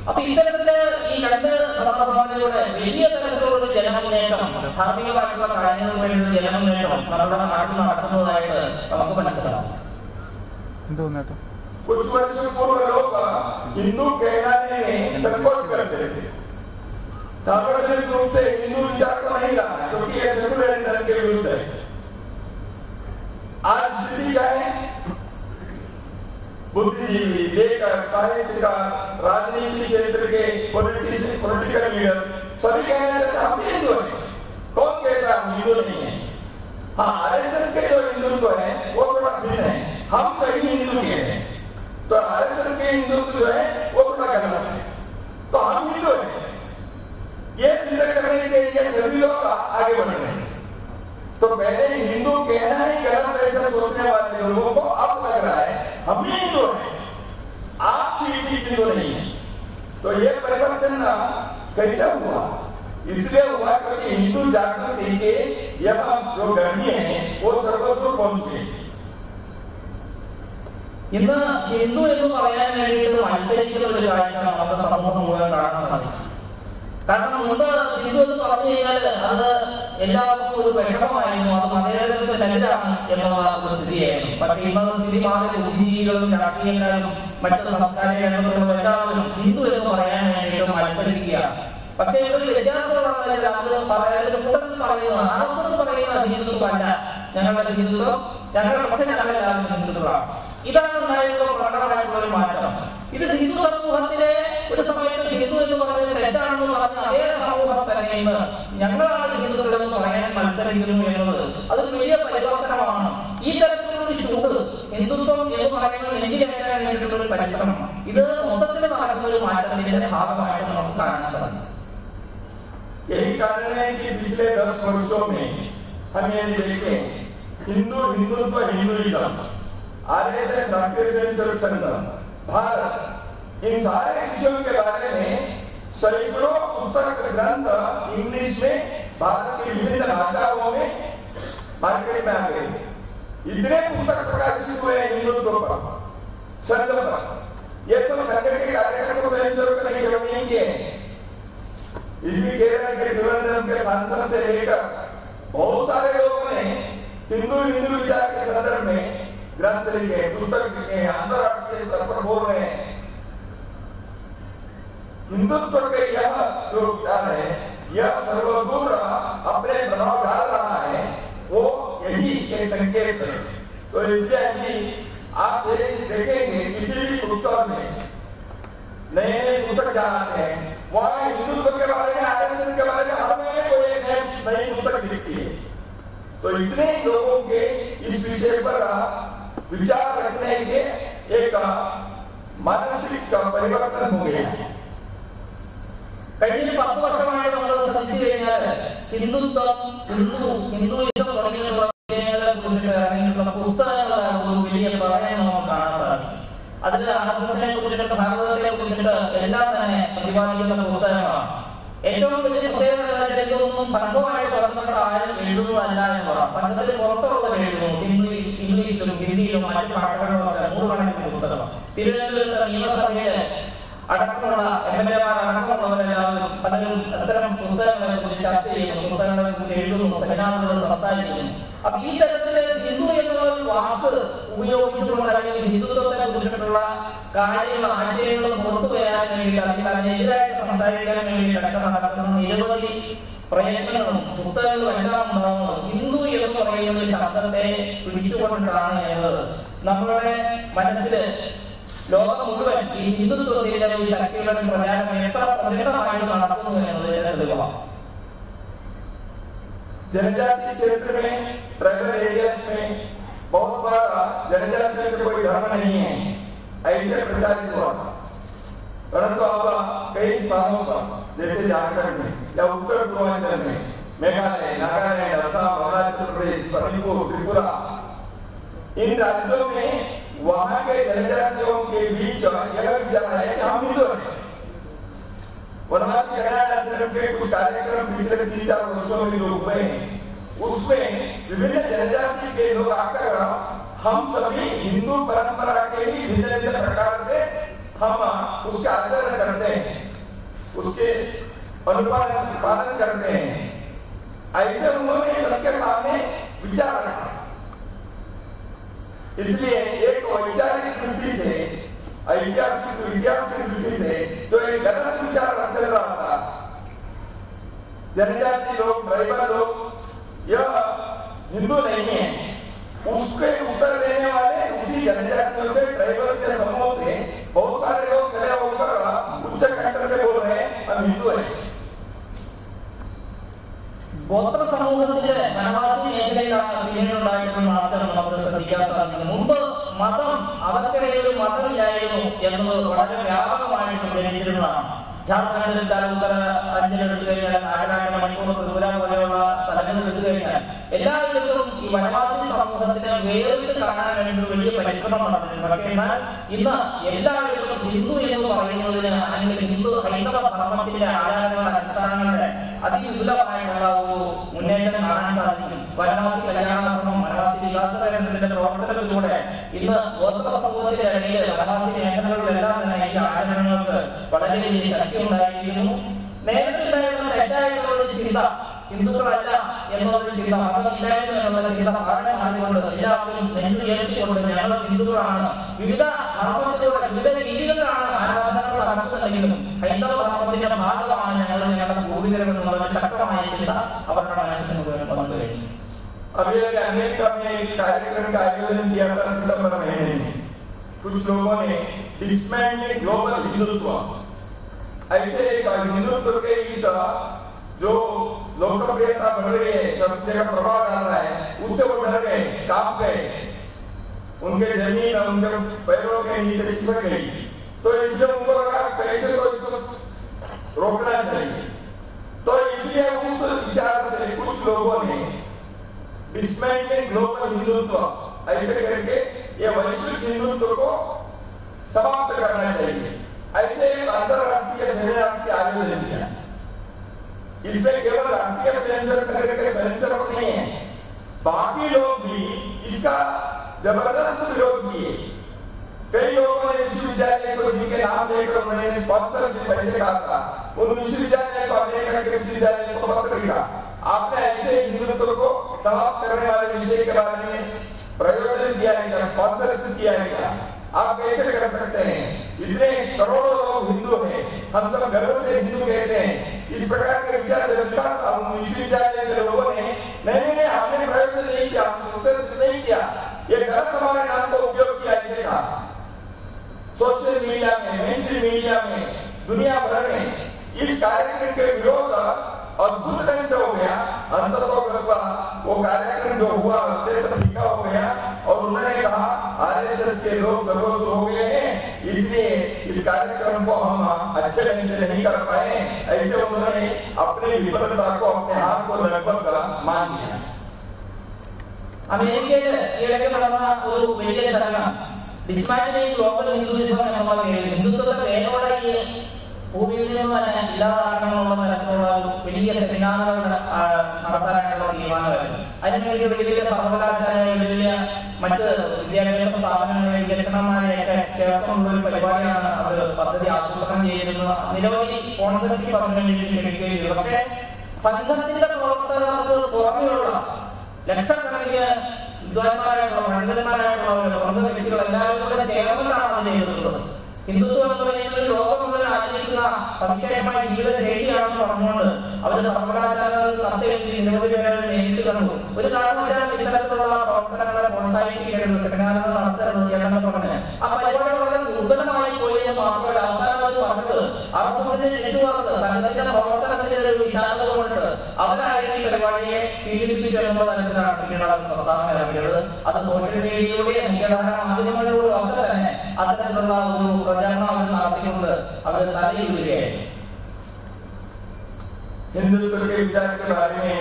അപ്പൊ ഇത്തരത്തില് ഈ രണ്ട് സന്ദർഭങ്ങളിലൂടെ വലിയ തരത്തിലുള്ള ജനമുന്നേറ്റം ധാർമ്മികമായിട്ടുള്ള കാര്യങ്ങൾക്ക് വേണ്ടിയുള്ള ജനമുന്നേറ്റം നമ്മുടെ നാട്ടിൽ നടക്കുന്നതായിട്ട് നമുക്ക് മനസ്സിലാവും. कुछ वर्ष पूर्व लोग हिंदू कहलाने में संकोच करते थे, सार्वजनिक रूप से हिंदू विचार को नहीं लाना क्योंकि यह सेकुलरिज्म के विरुद्ध है। आज स्थिति क्या है? बुद्धिजीवी, लेखक, साहित्यकार, राजनीति क्षेत्र के पॉलिटिकल लीडर सभी कहना चाहते हैं हम हिंदू हैं। कौन कहता है हम हिंदू नहीं है? हाँ, आरएसएस के जो हिंदुत्व है वो थोड़ा भिन्न है, हम सही हिंदू के हैं। तो आरएसएस के हिंदुत्व जो है वो थोड़ा गलत है, तो हम हिंदू हैं ये सिद्ध करने के लिए सभी लोग आगे बढ़ रहे हैं। तो पहले हिंदू कहना ही गलत ऐसा सोचने वाले लोगों को अब लग रहा है हम ही हिंदू हैं, आप ठीक हिंदू नहीं है। तो ये परिवर्तन कैसे हुआ? इसलिए हुआ क्योंकि हिंदू जागृति के यह जो गर्मी है वो सर्वदूर पहुंच गई। ഇന്ന് ഹിന്ദു എന്ന് പറയാൻ വേണ്ടിയിട്ട് മത്സരിക്കുന്ന ഒരു കാഴ്ച നമ്മുടെ സമൂഹം മുഴുവൻ കാണാൻ സാധിക്കും. കാരണം മുമ്പ് ഹിന്ദു എന്ന് പറഞ്ഞു കഴിഞ്ഞാൽ അത് എല്ലാവർക്കും ഒരു വിഷമമായിരുന്നു, അത് മതേതരത്വത്തിനെതിരാണ് എന്നുള്ള ഒരു സ്ഥിതിയായിരുന്നു. പക്ഷേ ഇന്ന് സ്ഥിതി മാറി ബുദ്ധിജീവികളും രാഷ്ട്രീയക്കാരും മറ്റ് സംസ്കാരിക രംഗത്തുള്ള എല്ലാവരും ഹിന്ദു എന്ന് പറയാൻ വേണ്ടിയിട്ട് മത്സരിക്കുകയാണ്. പക്ഷേ ഇവിടെ വ്യത്യാസമുള്ള കൂട്ടത്തിൽ പറയുന്നത് ആർഎസ്എസ് പറയുന്ന ഹിന്ദുത്വമല്ല ഞങ്ങളുടെ ഹിന്ദുത്വം, പക്ഷേ ഞങ്ങളെല്ലാവരും ഹിന്ദുക്കളാണ്. ഇതാണ് ഉണ്ടായിട്ടുള്ള പ്രകടമായിട്ടുള്ള ഒരു മാറ്റം. ഇത് ഹിന്ദു സമൂഹത്തിലെ ഒരു സമയത്ത് ഹിന്ദു എന്ന് പറയുന്നത് തെറ്റാണെന്ന് പറഞ്ഞ അതേ സമൂഹം തന്നെ ഇന്ന് ഞങ്ങളാണ് ഹിന്ദുക്കൾ എന്ന് പറയാൻ മത്സരിക്കുന്നു എന്നത് അതൊരു വലിയ പരിവർത്തനമാണ്. ഈ തരത്തിലൊരു ചൂട് ഹിന്ദുത്വം എന്ന് പറയുന്നത് നെഞ്ചിലേറ്റാൻ വേണ്ടിയിട്ടുള്ള ഒരു പരിശ്രമം ഇത് മൊത്തത്തിൽ നടക്കുന്ന ഒരു മാറ്റത്തിന്റെ ഭാഗമായിട്ട് നമുക്ക് കാണാൻ സാധിക്കും. यही कारण है कि पिछले 10 वर्षों में हम ये देखें हिंदुत्व, हिंदुइज्म, आरएसएस, राष्ट्रीय स्वयंसेवक संघ, भारत, इन सारे विषयों के बारे में सैकड़ों पुस्तक ग्रंथ इंग्लिश में भारत की विभिन्न भाषाओं में मार्केट में आ गए। इतने पुस्तक प्रकाशित हुए हिंदुत्व पर, संघ पर। ये सब संघ के कार्यकर्ता स्वयंसेवक ने केवल नहीं किए, इसी केरल के त्रिवेंद्रम के सांसद से लेकर बहुत सारे लोगों ने हिंदू विचार के संदर्भ में ग्रंथ लिखे, पुस्तक लिखे, अंतरराष्ट्रीय स्तर पर बोल रहे हैं। हिंदुत्व के यह जो विचार है यह सर्वदूर अपने प्रभाव डाल रहा है, वो यही एक संकेत है। तो इसलिए भी आप देखेंगे किसी भी पुस्तक में नए पुस्तक जहाँ आते हैं वहाँ हिंदुत्व के बारे में, आरएसएस के बारे में हर महीने कोई नई पुस्तक लिखती है। तो इतने लोगों के इस विषय पर विचार रखने के एक मानसिक परिवर्तन हो गया है। കഴിഞ്ഞ 10 വർഷമായി നമ്മൾ ശ്രദ്ധിച്ചു കഴിഞ്ഞാൽ ഹിന്ദുത്വം, ഹിന്ദുയിസം തുടങ്ങിയുള്ള വിഷയങ്ങളെ കുറിച്ചിട്ട് ഇറങ്ങിയിട്ടുള്ള പുസ്തകങ്ങളുടെ ഒരു വലിയ പ്രളയം നമുക്ക് കാണാൻ സാധിക്കും. അതിൽ ആർഎസ്എസിനെ കുറിച്ചിട്ട്, ഭാരതത്തെ കുറിച്ചിട്ട് എല്ലാം തന്നെ പ്രതിപാദിക്കുന്ന പുസ്തകങ്ങളാണ്. ഏറ്റവും വലിയ പ്രത്യേകത ഇതൊന്നും സംഘവുമായിട്ട് ബന്ധപ്പെട്ട ആരും എഴുതുന്നതല്ല എന്നതാണ്. സംഘത്തിന് പുറത്തുള്ളവർ എഴുതുന്നു, ഇംഗ്ലീഷിലും ഹിന്ദിയിലും മറ്റു ഭാഷകളിലൊക്കെ നൂറുകണക്കിന് പുസ്തകം. തിരുവനന്തപുരത്ത് നിയമസഭയിലെ അടക്കമുള്ള എംഎൽഎമാർ അടക്കമുള്ളവരെല്ലാവരും പലരും അത്തരം പുസ്തകങ്ങളെ കുറിച്ച് ചർച്ച ചെയ്യുന്നു, പുസ്തകങ്ങളെ കുറിച്ച് എഴുതുന്നു, സെമിനാറുകൾ സംസാരിക്കുന്നു. അപ്പൊ ഈ തരത്തില് ഹിന്ദു എന്നുള്ള ഒരു വാക്ക് ഉപയോഗിച്ചുകൊണ്ട് അല്ലെങ്കിൽ ഹിന്ദുത്വത്തെ കുറിച്ചിട്ടുള്ള കാര്യങ്ങൾ, ആശയങ്ങൾ പുറത്തു വരാൻ വേണ്ടിയിട്ട് അല്ലെങ്കിൽ അതിനെതിരായിട്ട് സംസാരിക്കാൻ വേണ്ടിയിട്ടൊക്കെ നടക്കുന്ന നിരവധി പ്രയത്നങ്ങളും പുസ്തകങ്ങളും എല്ലാം ഉണ്ടാകുന്നത് ഹിന്ദു എന്ന് പറയുന്ന ശബ്ദത്തെ പിടിച്ചുകൊണ്ടിട്ടാണ് എന്നത് നമ്മളുടെ മനസ്സില് ലോകം മുഴുവൻ ഈ ഹിന്ദുത്വത്തിന്റെ ഒരു ശക്തിയുടെ പ്രചാരം എത്ര പ്രചരണമായിട്ട് നടക്കുന്നു എന്നതിന്റെ തെളിവാണ്. जनजाति क्षेत्र में, ट्राइबल एरियाज में बहुत बार जनजाति का कोई धर्म नहीं है ऐसे प्रचारित हुआ। परंतु अब कई स्थानों पर जैसे झारखंड में या उत्तर पूर्वांचल में, मेघालय, नागालैंड, असम, अरुणाचल प्रदेश, मणिपुर, त्रिपुरा, इन राज्यों में वहां के जनजातियों के बीच यह विचार है कि हम हिंदू हैं। वनवासी कन्या के कुछ कार्यक्रम पिछले 3-4 वर्षों में जो हुए, उसमें विभिन्न जनजाति के लोग आकर हम सभी हिंदू परंपरा के ही भिन्न भिन्न प्रकार से हम उसके आचरण करते हैं, उसके पालन करते हैं, ऐसे उन्होंने सबके सामने विचार रखा। इसलिए एक वैचारिक दृष्टि से, ऐतिहासिक इतिहास की दृष्टि से तो एक गलत विचार चल रहा था। जनजाति लोग, ट्राइबल लोग यह हिंदू नहीं है, उसके उत्तर देने वाले उसी जनजातियों से, ट्राइबल के समूह से बहुत सारे लोग खड़े होकर उच्च कंठ से बोल रहे हैं हम हिंदू हैं। ഗോത്ര സമൂഹത്തിന്റെ വനവാസി മേഖലയിലാണ് പിന്നീടുണ്ടായിട്ടുള്ള മാറ്റം നമുക്ക് ശ്രദ്ധിക്കാൻ സാധിക്കുന്നത്. മുമ്പ് മതം അവർക്കിടയിൽ ഒരു മതമില്ലായിരുന്നു എന്നത് വളരെ വ്യാപകമായിട്ട് ജനിച്ചിരുന്നതാണ്. ജാർഖണ്ഡിൽ ഉത്തര അഞ്ചലെടുത്തു കഴിഞ്ഞാൽ, നാഗാലാൻഡ്, മണിപ്പൂർ, ത്രിപുര പോലെയുള്ള സ്ഥലങ്ങൾ എടുത്തു കഴിഞ്ഞാൽ എല്ലായിടത്തും ഈ വനവാസി സമൂഹത്തിനെ വേറിട്ട് കാണാൻ വേണ്ടി വലിയ പരിശ്രമം നടന്നിട്ടുണ്ട്. പക്ഷേ എന്നാൽ ഇന്ന് എല്ലായിടത്തും ഹിന്ദു എന്ന് പറയുന്നതിന്, അല്ലെങ്കിൽ ഹിന്ദു ഹൈന്ദവ ധർമ്മത്തിന്റെ ആചാരങ്ങളുടെ അനുഷ്ഠാനങ്ങളുടെ അതിവിപുലമായിട്ടുള്ള ഒരു മുന്നേറ്റം കാണാൻ സാധിക്കും. വനവാസി കല്യാണാശ്രമം, വനവാസി വികാസ കേന്ദ്രത്തിന്റെ പ്രവർത്തനത്തിലൂടെ ഇന്ന് ഗോത്ര സമൂഹത്തിന്റെ ഇടയിൽ വനവാസി മേഖലകളിലെല്ലാം തന്നെ ഈ ആചരണങ്ങൾക്ക് വളരെ വലിയ ശക്തി ഉണ്ടായിരിക്കുന്നു. നേരത്തെ ഉണ്ടായിരുന്ന തെറ്റായിട്ടുള്ള ഒരു ചിന്ത, ഹിന്ദുക്കളല്ല എന്നുള്ളൊരു ചിന്ത, മതമില്ലായ്മ എന്നുള്ള ചിന്ത വളരെ മാറിക്കൊണ്ട് എല്ലാവരും നെഞ്ചുയർത്തിക്കൊണ്ട് ഞങ്ങൾ ഹിന്ദുക്കളാണ്, വിവിധ ധർമ്മത്തിലൂടെ വിവിധ രീതികളിലാണ് ആരാധനകൾ നടക്കുന്നുണ്ടെങ്കിലും ഹൈന്ദവ ധർമ്മത്തിന്റെ ഭാഗമാണ് ഞങ്ങൾ, ഞങ്ങളുടെ പൂർവികരും എന്നുള്ള ശക്തമായ ചിന്ത അവരുടെ മനസ്സിൽ വന്നു കഴിഞ്ഞു. अभी अमेरिका में एक कार्यक्रम का आयोजन किया था सितंबर महीने में। कुछ लोगों ने डिसमेंटलिंग ग्लोबल हिंदुत्व, ऐसे एक हिंदुत्व के इस जो लोकप्रियता बढ़ रही है, सब जगह प्रभाव डाल रहा है, उससे वो डर गए, कांप गए, उनके जमीन उनके पैरों के नीचे खिसक गई। तो इसलिए उनको लगा कैसे तो इसको रोकना चाहिए। तो इसलिए उस विचार से कुछ लोगों ने डिसमेंटलिंग ग्लोबल हिंदुत्व ऐसे करके ये वैश्विक हिंदुत्व को समाप्त करना चाहिए, ऐसे एक अंतरराष्ट्रीय सेमिनार की आयोजन किया। इसमें केवल राष्ट्रीय स्वयंसेवक संघ के स्वयंसेवक नहीं है, बाकी लोग भी इसका जबरदस्त विरोध किए। कई लोगों ने विश्वविद्यालय को, जिनके नाम लेकर उन्होंने स्पॉन्सरशिप पैसे कहा था, उन विश्वविद्यालय को, अमेरिका के विश्वविद्यालय को पत्र लिखा, आपने ऐसे हिंदुत्व को समाप्त करने वाले विषय के बारे में प्रयोजन किया है क्या, स्पॉन्सरशिप किया है क्या, आप कैसे कर सकते हैं? इतने करोड़ों लोग हिंदू हैं, हम सब गर्व से हिंदू कहते हैं। इस प्रकार के विचार विश्वविद्यालय के लोगों ने नहीं, हमने प्रयोजन नहीं किया, स्पॉन्सरशिप नहीं किया, ये गलत हमारे नाम का उपयोग किया, ऐसे कहा। सोशल मीडिया में, मेनस्ट्रीम मीडिया में, दुनिया भर में इस कार्यक्रम के विरोध अद्भुत ढंग से हो गया। अंततः वो कार्यक्रम जो हुआ फीका हो गया और उन्होंने कहा आरएसएस के लोग सर्वोच्च हो गए हैं, इसलिए इस कार्यक्रम को हम अच्छे ढंग से नहीं कर पाए। ऐसे उन्होंने अपनी विफलता को, अपने हाथ को लगभग मान लिया। അമേരിക്കയിൽ ഇടയ്ക്ക് നടന്ന ഒരു വലിയ ചലനം ഡിസ്മാന്റിലിംഗ് ഗ്ലോബൽ ഹിന്ദുയിസം എന്നുള്ള പേരിൽ ഹിന്ദുത്വത്തെ വേരോടെ ഈ ഭൂമിയിൽ നിന്ന് തന്നെ ഇല്ലാതാക്കണമെന്നുള്ള തരത്തിലുള്ള വലിയ സെമിനാറുകൾ നടത്താനായിട്ടുള്ള തീരുമാനമായിരുന്നു. അതിനുവേണ്ടി വലിയ സർവകലാശാലകൾ, വലിയ മറ്റ് വിദ്യാഭ്യാസ സ്ഥാപനങ്ങളെ, വികസനന്മാരെയൊക്കെ ചേർത്തുള്ള ഒരു പരിപാടിയാണ് അവർ പദ്ധതി ആസൂത്രണം ചെയ്തിരുന്നത്. നിരവധി സ്പോൺസർഷിപ്പ് അതിനുവേണ്ടി ലഭിക്കുകയും ചെയ്തു. പക്ഷേ സംഘത്തിന്റെ പ്രവർത്തകർക്ക് പുറമെയുള്ള ലക്ഷക്കണക്കിന് വിദ്വാൻമാരായിട്ടുള്ള, പണ്ഡിതന്മാരായിട്ടുള്ള പ്രമുഖ വ്യക്തികൾ എല്ലാവരും കൂടെ ചേർന്നിട്ടാണ് അത് ചെയ്തിട്ടുള്ളത്. ഹിന്ദുത്വം എന്ന് പറയുന്നത് ലോകം മുഴുവൻ ആചരിക്കുന്ന സവിശേഷമായ ജീവിത ശൈലിയാണെന്ന് പറഞ്ഞുകൊണ്ട് അവർ സർവകലാശാലകൾ കത്തെഴുതി നിരവധി പേരെ നേരിട്ട് കണ്ടു. ഒരു കാരണവശാലും ഇത്തരത്തിലുള്ള പ്രവർത്തനങ്ങളെ പ്രോത്സാഹിപ്പിക്കരുത്, സെമിനാറുകൾ നടത്തരുത് എന്ന് പറഞ്ഞ് ആ പരിപാടി വളരെ ദുർബലമായി പോയി എന്ന് മാത്രമല്ല, അവസാനം അവർ പറഞ്ഞത് RSSന്റെ നെറ്റ്വർക്ക് സംഘത്തിന്റെ പ്രവർത്തനത്തിന്റെ ഒരു വിശാലത കൊണ്ട് അവരായിട്ട് ഈ പരിപാടിയെ പീഡിപ്പിച്ചു എന്നുള്ള തരത്തിലാണ് പിന്നീട് പ്രസ്താവന ഇറക്കിയത്. അത് സോഷ്യൽ മീഡിയയിലൂടെ, മുഖ്യധാര മാധ്യമങ്ങളിലൂടെ ഒക്കെ തന്നെ അത്തരത്തിലുള്ള ഒരു പ്രചരണം അവർ നടത്തിക്കൊണ്ട് അവർ തലയിൽ വീഴുകയായിരുന്നു. हिंदुत्व के विचार के बारे में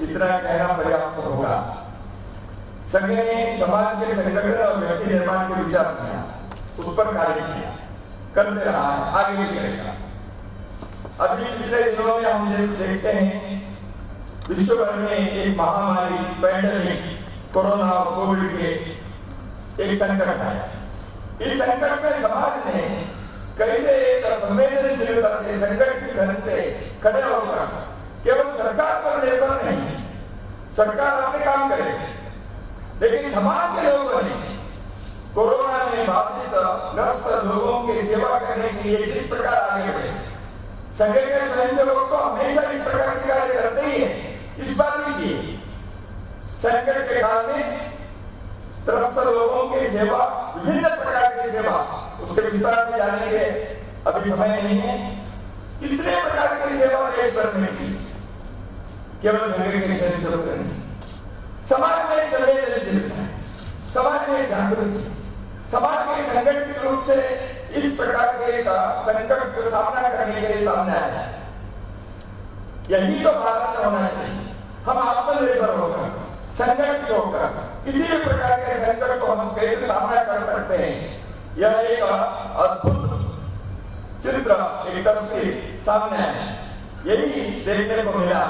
इतना कहना पर्याप्त होगा। संघ ने समाज के संगठन और व्यक्ति निर्माण के विचार किया, उस पर कार्य किया, करते रहा है, आगे भी करेगा। अभी पिछले दिनों में हम देखते हैं विश्व भर में एक महामारी पैंडेमिक कोरोना और कोविड के एक संकट है। इस संकट में समाज ने कैसे एक संवेदनशीलता से संगठित ढंग से खड़े होकर केवल सरकार पर निर्भर नहीं, सरकार अपने काम करे, लेकिन समाज के लोगों ने कोरोना में बाधित ग्रस्त लोगों की सेवा करने के लिए जिस प्रकार आगे बढ़े, संघ के स्वयंसेवक तो हमेशा इस प्रकार के कार्य करते ही है, इस बार भी किए। संकट के काल में त्रस्त लोगों की सेवा, विभिन्न प्रकार की सेवा, उसके विस्तार में जाने के अभी समय नहीं है। कितने प्रकार की सेवा देश भर में की, केवल संघ के स्वयंसेवक नहीं। समाज में संवेदनशीलता, समाज में जागृति, समाज के संगठित रूप से इस प्रकार के संकट का सामना करने के लिए सामने आया। यही तो भारत में होना चाहिए। हम आत्मनिर्भर होकर, संगठित होकर किसी भी प्रकार के संकट को हम कैसे सामना कर सकते हैं, यह एक अद्भुत चित्र, एक तस्वीर सामने है। यही देखने को मिला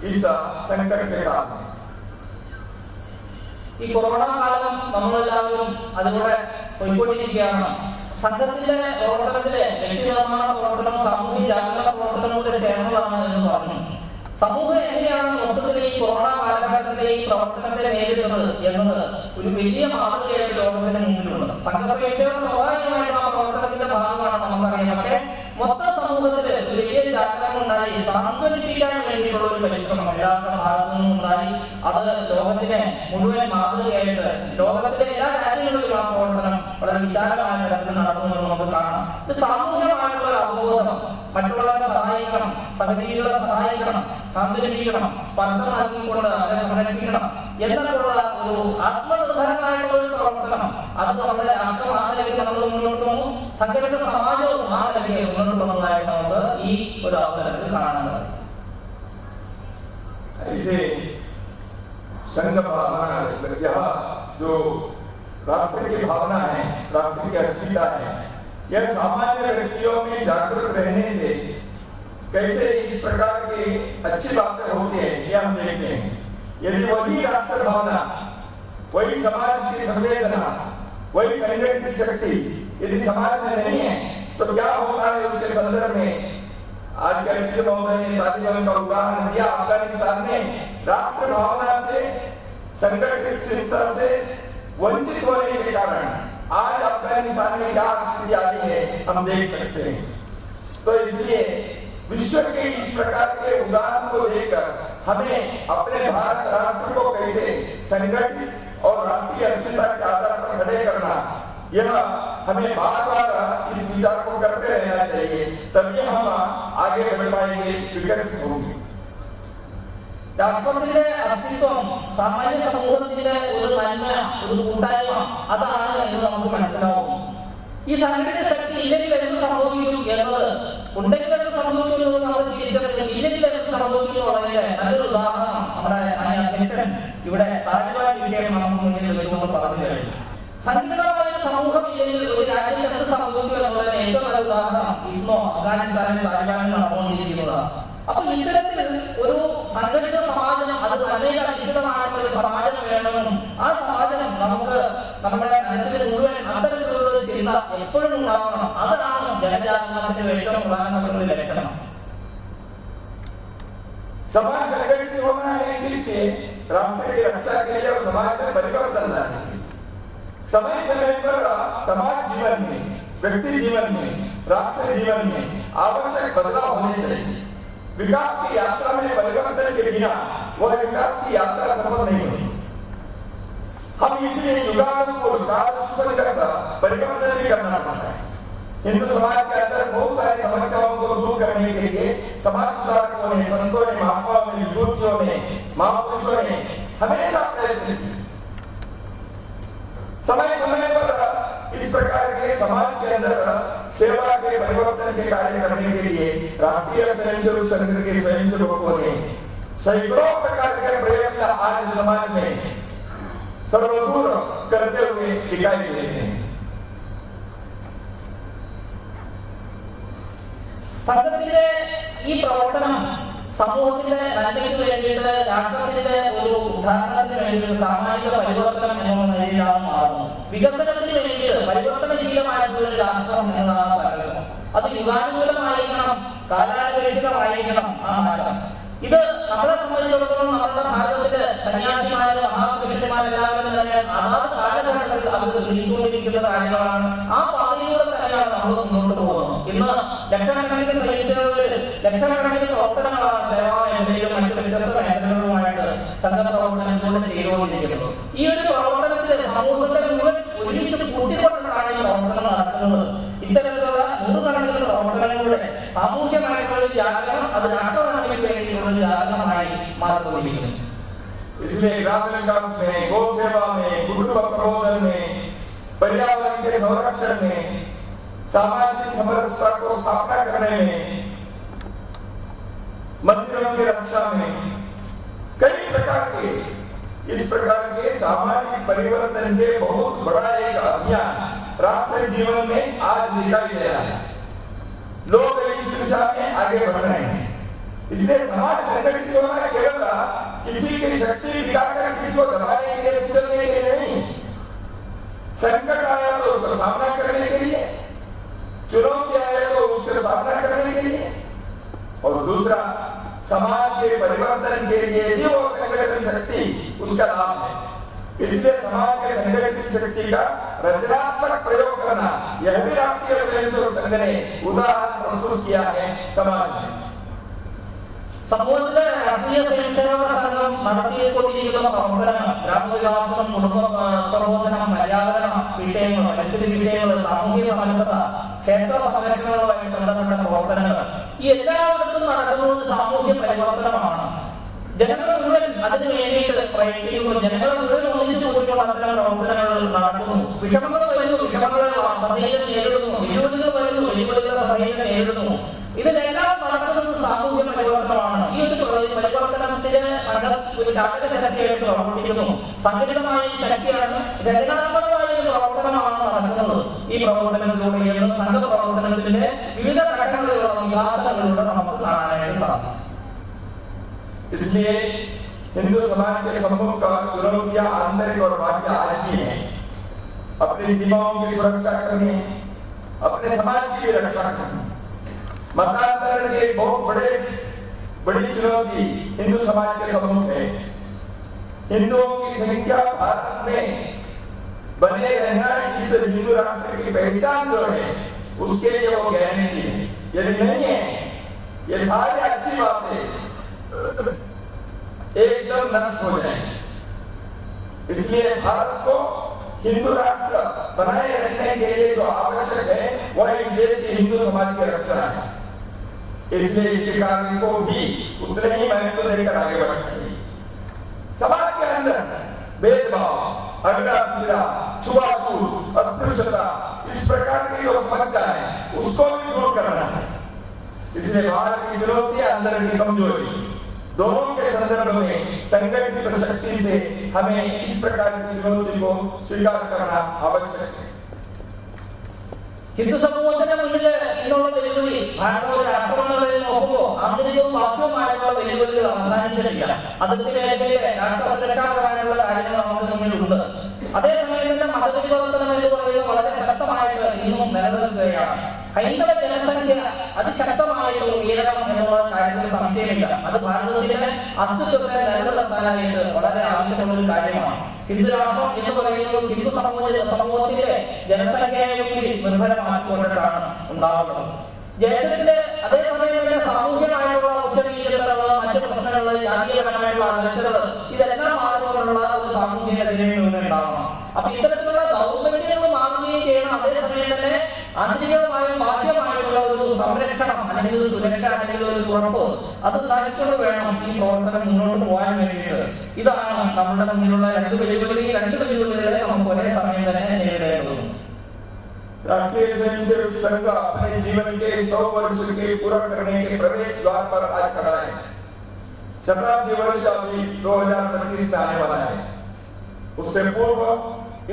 इस संकट के काल में। ഈ കൊറോണ കാലം നമ്മളെല്ലാവരും അതിലൂടെ പോയിക്കൊണ്ടിരിക്കുകയാണ്. സംഘത്തിന്റെ പ്രവർത്തനത്തിലെ വ്യക്തി നിർമ്മാണ പ്രവർത്തനം സാമൂഹ്യ ജാഗരണ പ്രവർത്തനങ്ങളുടെ ചേർന്നതാണ് എന്ന് പറഞ്ഞു. സമൂഹം എങ്ങനെയാണ് മൊത്തത്തിൽ ഈ കൊറോണ കാലഘട്ടത്തിലെ ഈ പ്രവർത്തനത്തെ നേരിടുന്നത് എന്നത് ഒരു വലിയ മാതൃകയായിട്ട് ലോകത്തിന് മുമ്പിലുണ്ട്. സംഘസ്വേച്ഛയുടെ സ്വാഭാവികമായിട്ടുള്ള ആ പ്രവർത്തനത്തിന്റെ ഭാഗമാണ് നമുക്കറിയാം. പക്ഷേ മൊത്തം സമൂഹത്തിൽ ഒരു വലിയ ജാഗ്രത ഉണ്ടായി, സാന്ത്വനിപ്പിക്കാൻ വേണ്ടിയിട്ടുള്ള ഒരു പരിശ്രമം എല്ലാവരുടെ ഭാഗത്തു നിന്നും ഉണ്ടായി. അത് ലോകത്തിന് മുഴുവൻ മാതൃകയായിട്ട് ലോകത്തിലെ എല്ലാ രാജ്യങ്ങളിലും ആ പ്രവർത്തനം വളരെ വിശാലമായ തരത്തിൽ നടത്തുന്നത് നമുക്ക് കാണാം. ഇത് സാമൂഹികമായിട്ടുള്ള ഒരു അവബോധം, മറ്റുള്ളവരെ സഹായിക്കണം, സഹജീവികളെ സഹായിക്കണം, സാന്ത്വനിപ്പിക്കണം, സ്പർശമാക്കിക്കൊണ്ട് അവരെ സംരക്ഷിക്കണം എന്നുള്ള ഒരു ആത്മനിർഭരമായിട്ടുള്ള ഒരു പ്രവർത്തനം, അത് നമ്മുടെ ആത്മാനിലേക്ക് നമ്മൾ മുന്നോട്ട് വന്നു. സംഘടിത സമാജവും ആ നിലയ്ക്ക് മുന്നോട്ട് വന്നതായിട്ട് നമുക്ക് ഈ ഒരു അവസരത്തിൽ കാണാൻ സാധിക്കും. ऐसे संघ भावना, यह जो राष्ट्र की भावना है, राष्ट्र की अस्मिता है, यह सामान्य व्यक्तियों में जागृत रहने से कैसे इस प्रकार की अच्छी बातें होती है, ये हम देखते हैं। यदि वही राष्ट्र भावना, वही समाज की संवेदना, वही संगठित शक्ति यदि समाज में नहीं है तो क्या होता है उसके संदर्भ में आज के महोदय ने तालिबान का उदाहरण दिया। अफगानिस्तान में राष्ट्र भावना से, संगठित चिंता से वंचित होने के कारण आज अफगानिस्तान में क्या स्थिति आई है हम देख सकते हैं। तो इसलिए विश्व के इस प्रकार के उदाहरण को देखकर हमें अपने भारत राष्ट्र को कैसे संगठित और राष्ट्रीय अस्मिता के आधार पर खड़े करना, यह हमें बार-बार इस विचार को करते रहना चाहिए, तभी हम आगे बढ़ पाएंगे, विकसित होंगे। രാഷ്ട്രത്തിന്റെ അസ്തിത്വം സാമാന്യ സമൂഹത്തിന്റെ ഒരു നന്മ, ഒരു കൂട്ടായ്മ, അതാണ് എന്ന് നമുക്ക് മനസ്സിലാവും. ഈ സംഘടിത ശക്തി ഇല്ലെങ്കിൽ എന്ത് സംഭവിക്കും എന്നത്, ഉണ്ടെങ്കിൽ എന്ത് സംഭവിക്കുന്നത് നമ്മൾ തിരിച്ചറിഞ്ഞു, ഇല്ലെങ്കിൽ എന്ത് സംഭവിക്കും എന്നുള്ളതിന്റെ നല്ലൊരു ഉദാഹരണം നമ്മുടെ അധ്യക്ഷൻ ഇവിടെ താലിബാൻ വിഷയം നമുക്ക് മുന്നിൽ വെച്ചുകൊണ്ട് പറഞ്ഞു കഴിഞ്ഞു. സംഘടിതമായ സമൂഹം ഇല്ലെങ്കിൽ ഒരു രാജ്യത്ത് എന്ത് സംഭവിക്കും എന്നുള്ളതിന് ഏറ്റവും നല്ല ഉദാഹരണം ഇന്നോ അഫ്ഗാനിസ്ഥാനിൽ താലിബാനിൽ നടന്നുകൊണ്ടിരിക്കുന്നതാണ്. അപ്പൊ ഇത്തരത്തിൽ ഒരു സംഘടിത സമാജം, അത് നന്മയിൽ അധിഷ്ഠിതമായിട്ടുള്ള സമാജം വേണമെന്നും ആ സമാജം നമുക്ക് നമ്മുടെ മനസ്സിൽ മുഴുവൻ അത്തരത്തിലുള്ള ചിന്ത എപ്പോഴും ഉണ്ടാവണം. അതാണ് ജനജാഗരണത്തിന്റെ ഏറ്റവും പ്രധാനപ്പെട്ട ഒരു ലക്ഷണം. समाज संगठित होना है किसके? राष्ट्र की रक्षा के लिए और समाज में परिवर्तन लाने के लिए। समय समय पर समाज जीवन में, व्यक्ति जीवन में, राष्ट्र जीवन में आवश्यक बदलाव होने चाहिए। विकास की यात्रा में परिवर्तन के बिना वह विकास की यात्रा सफल नहीं होती। हम इसलिए युगानुकूल काल सुसंगत परिवर्तन भी करना पड़ता है। हिंदू समाज के अंदर बहुत सारी समस्याओं को दूर करने के लिए समाज सुधारकों ने, संतों ने, महात्माओं ने, विभूतियों ने, महापुरुषों ने हमेशा प्रयत्न किए। समय समय पर इस प्रकार के परिवर्तन के कार्य करने के लिए राष्ट्रीय स्वयंसेवक संघ के स्वयंसेवकों ने सैकड़ों प्रकार के प्रयत्न आज समाज में सर्वदूर करते हुए दिखाई देते हैं। സംഘത്തിന്റെ ഈ പ്രവർത്തനം സമൂഹത്തിന്റെ നന്മയ്ക്ക് വേണ്ടിയിട്ട്, രാഷ്ട്രത്തിന്റെ ഒരു ഉദ്ധാരണത്തിന് വേണ്ടിയിട്ട്, സാമാജിക പരിവർത്തനം എന്നുള്ള നിലയിലാണ് മാറുന്നത്. വികസനത്തിന് വേണ്ടിയിട്ട് പരിവർത്തനശീലമായിട്ടുള്ള ഒരു രാഷ്ട്രം എന്നതാണ് സങ്കല്പം. അത് യുഗാനുകൂലമായിരിക്കണം, കാലാനുരഹിതമായിരിക്കണം ആ മാറ്റം. ഇത് നമ്മളെ സംബന്ധിച്ചിടത്തോളം നമ്മുടെ ഭാരതത്തില് സന്യാസിമാര്, മഹാപുരുഷന്മാരെല്ലാവരും തന്നെ അതാത് കാലഘട്ടങ്ങളിൽ അവർ തെളിയിച്ചുകൊണ്ടിരിക്കുന്ന കാര്യങ്ങളാണ്. ആ പാതയിലൂടെ തന്നെയാണ് നമ്മൾ മുന്നോട്ട് പോകുന്നത്. ഇന്ന് ലക്ഷക്കണക്കിന് സ്വയംസേവകര്, ലക്ഷക്കണക്കിന് പ്രവർത്തനങ്ങളാണ് സേവാ മേഖലയിലും മറ്റു വ്യത്യസ്ത മേഖലകളുമായിട്ട് സംഘപ്രവർത്തനത്തിലൂടെ ചെയ്തുകൊണ്ടിരിക്കുന്നത്. ഈ ഒരു പ്രവർത്തനത്തില് സമൂഹത്തെ മുഴുവൻ ഒരുമിച്ച് കൂട്ടിക്കൊണ്ടാണ് ഈ പ്രവർത്തനം നടക്കുന്നത്. ഇത്തരത്തിലുള്ള നൂറുകണക്കിന് പ്രവർത്തനങ്ങളുടെ സാമൂഹ്യമായിട്ടുള്ള ജാഗരണം അത് രാഷ്ട്രനന്മയ്ക്ക് വേണ്ടിയുള്ള ജാഗരണമായി മാറിക്കൊണ്ടിരിക്കുന്നു. इसलिए ग्रामीण विकास में, गौ सेवा में, कुटुंब प्रबोधन में, पर्यावरण के संरक्षण में, सामाजिक समरसता को स्थापना करने में, मंदिरों की रक्षा में, कई प्रकार के इस प्रकार के सामाजिक परिवर्तन के बहुत बड़ा एक अभियान राष्ट्र जीवन में आज दिखाई दे रहा है। लोग इस दिशा में आगे बढ़ रहे हैं। इसलिए समाज संगठित होना केवल किसी की शक्ति दिखाकर किसी को दबाने के लिए, कुचलने के लिए नहीं, संकट आया तो उसका सामना करने के लिए, चुनौती आया तो उसका सामना करने के लिए, और दूसरा समाज के परिवर्तन के लिए भी वो संगठन शक्ति उसका लाभ है। इसलिए समाज के संगठित शक्ति का रचनात्मक प्रयोग करना, यह भी राष्ट्रीय स्वयंसेवक संघ ने उदाहरण प्रस्तुत किया है समाज में। സമൂഹത്തിലെ രാഷ്ട്രീയ സ്വയംസേവക സംഘം നടത്തിക്കൊണ്ടിരിക്കുന്ന പ്രവർത്തനങ്ങൾ ഗ്രാമവികാസം, കുടുംബ പ്രബോധനം, പര്യാവരണ വിഷയങ്ങൾ, പരിസ്ഥിതി വിഷയങ്ങൾ, സാമൂഹിക സമരസത, ക്ഷേത്ര സംരക്ഷണങ്ങളുമായി ബന്ധപ്പെട്ട പ്രവർത്തനങ്ങൾ, ഈ എല്ലായിടത്തും നടക്കുന്നത് സാമൂഹ്യ പരിവർത്തനമാണ്. ജനങ്ങൾ മുഴുവൻ അതിനു വേണ്ടിയിട്ട് പ്രയത്നിക്കുന്നു. ജനങ്ങൾ മുഴുവൻ ഒന്നിച്ചു കൂടിയുള്ള അത്തരം പ്രവർത്തനങ്ങൾ നടക്കുന്നു. വിഷമങ്ങൾ വരുന്നു, വിഷമങ്ങളെ സഭയിൽ നേരിടുന്നു. വെല്ലുവിളികൾ വരുന്നു, വെല്ലുവിളികളെ സഭയിൽ നേരിടുന്നു. ഇതിലെല്ലാം നടക്കുന്നത് സാമൂഹ്യ പരിവർത്തനമാണ്. ഈ ഒരു പരിവർത്തനത്തിന് ഒരു ചാലക ശക്തിയായിട്ട് പ്രവർത്തിക്കുന്നു. സംഘടിതമായ ശക്തിയാണ്, രചനാത്മകമായ ഒരു പ്രവർത്തനമാണ് നടക്കുന്നത്. ഈ പ്രവർത്തനത്തിലൂടെ സംഘപ്രവർത്തനത്തിന്റെ വിവിധ ഘട്ടങ്ങളിലുള്ള വികാസങ്ങളിലൂടെ നമുക്ക് കാണാനായിട്ട് സാധിക്കും. इसलिए हिंदू समाज के सम्मुख का चुनौतियां आंतरिक और बाह्य आज भी है। अपनी सीमाओं की सुरक्षा करनी, अपने समाज की भी रक्षा करनी। मतांतरण की एक बहुत बड़ी चुनौती हिंदू समाज के सम्मुख है। हिंदुओं की संख्या भारत में बने रहना इस हिंदू राष्ट्र की पहचान जो है उसके लिए वो गारंटी है। यदि नहीं है, ये सारी अच्छी बातें एकदम नष्ट हो जाएंगे। इसलिए भारत को हिंदू राष्ट्र बनाए रखने के लिए जो आवश्यक है वह इस देश के हिंदू समाज की रक्षा है। इसलिए इस कार्य को भी उतने ही महत्व देकर आगे बढ़ना चाहिए। समाज के अंदर भेदभाव, अगड़ा पिछड़ा, छुआछूत, अस्पृश्यता, इस प्रकार की जो समस्या है उसको भी दूर करना चाहिए। इसलिए भारत की चुनौती, अंदर की कमजोरी, दोनों के संदर्भ में संगठित शक्ति से हमें इस प्रकार की चुनौती को स्वीकार करना आवश्यक है। ഹിന്ദു സമൂഹത്തിന്റെ മുന്നിൽ ഇന്നുള്ള വെല്ലുവിളി ഭാരതീയ രാഷ്ട്രങ്ങളിൽ നോക്കുമ്പോൾ ആന്തരികവും ബാഹ്യവുമായിട്ടുള്ള വെല്ലുവിളികൾ അവസാനിച്ചിട്ടില്ല. അതിർത്തി മേഖലയിലെ രാഷ്ട്ര സുരക്ഷാപരമായിട്ടുള്ള കാര്യങ്ങൾ നമുക്ക് മുന്നിലുണ്ട്. അതേസമയം തന്നെ മതപരിവർത്തനം എന്ന് പറയുന്നത് വളരെ ശക്തമായിട്ട് ഇന്നും നിലനിൽക്കുകയാണ്. ഹൈന്ദവ ജനസംഖ്യ അതിശക്തമായിട്ട് ഉയരണം എന്നുള്ള കാര്യത്തിൽ സംശയമില്ല. അത് ഭാരതത്തിന്റെ അസ്തിത്വത്തെ നിലനിർത്താനായിട്ട് വളരെ ആവശ്യമുള്ള ഒരു കാര്യമാണ്. ഹിന്ദു രാഷ്ട്രം എന്ന് പറയുന്നത് ഹിന്ദു സമൂഹത്തിന്റെ ജനസംഖ്യയെ നിർഭരമാക്കിക്കൊണ്ടിട്ടാണ് ഉണ്ടാവുന്നത്. ദേശത്തിലെ അതേസമയം തന്നെ സാമൂഹ്യമായിട്ടുള്ള ഉച്ചനീചതകൾ, മറ്റു പ്രശ്നങ്ങൾ, ജാതീയപരമായിട്ടുള്ള അലച്ചതകൾ, ഇതെല്ലാം മാറുമ്പോഴുള്ള ഒരു സാമൂഹിക രചനയിൽ ഉണ്ടാവണം. അപ്പൊ ഇത്തരത്തിലുള്ള ദൗർബല്യങ്ങൾ മാറുകയും ചെയ്യണം. അതേസമയം തന്നെ ആന്തരികമായും ബാഹ്യമായിട്ടുള്ള ഒരു സംരക്ഷണം അല്ലെങ്കിൽ ഒരു സുരക്ഷ അല്ലെങ്കിൽ ഒരു ഉറപ്പ് അത് ഉണ്ടാക്കിക്കൊണ്ട് വേണം ഈ പ്രവർത്തനം മുന്നോട്ട് പോകാൻ വേണ്ടിയിട്ട്. ഇതാണ് നമ്മുടെ മുന്നിലുള്ള രണ്ട് വെല്ലുവിളികളെ നമുക്ക് ഒരേ സമയം തന്നെ നേരിടേണ്ടതുണ്ട്. राष्ट्रीय स्वयंसेवक संघ अपने जीवन के 100 वर्ष के पूरा करने के प्रवेश द्वार पर आज खड़ा है। शताब्दी वर्ष अभी 2025 में आने वाला है। उससे पूर्व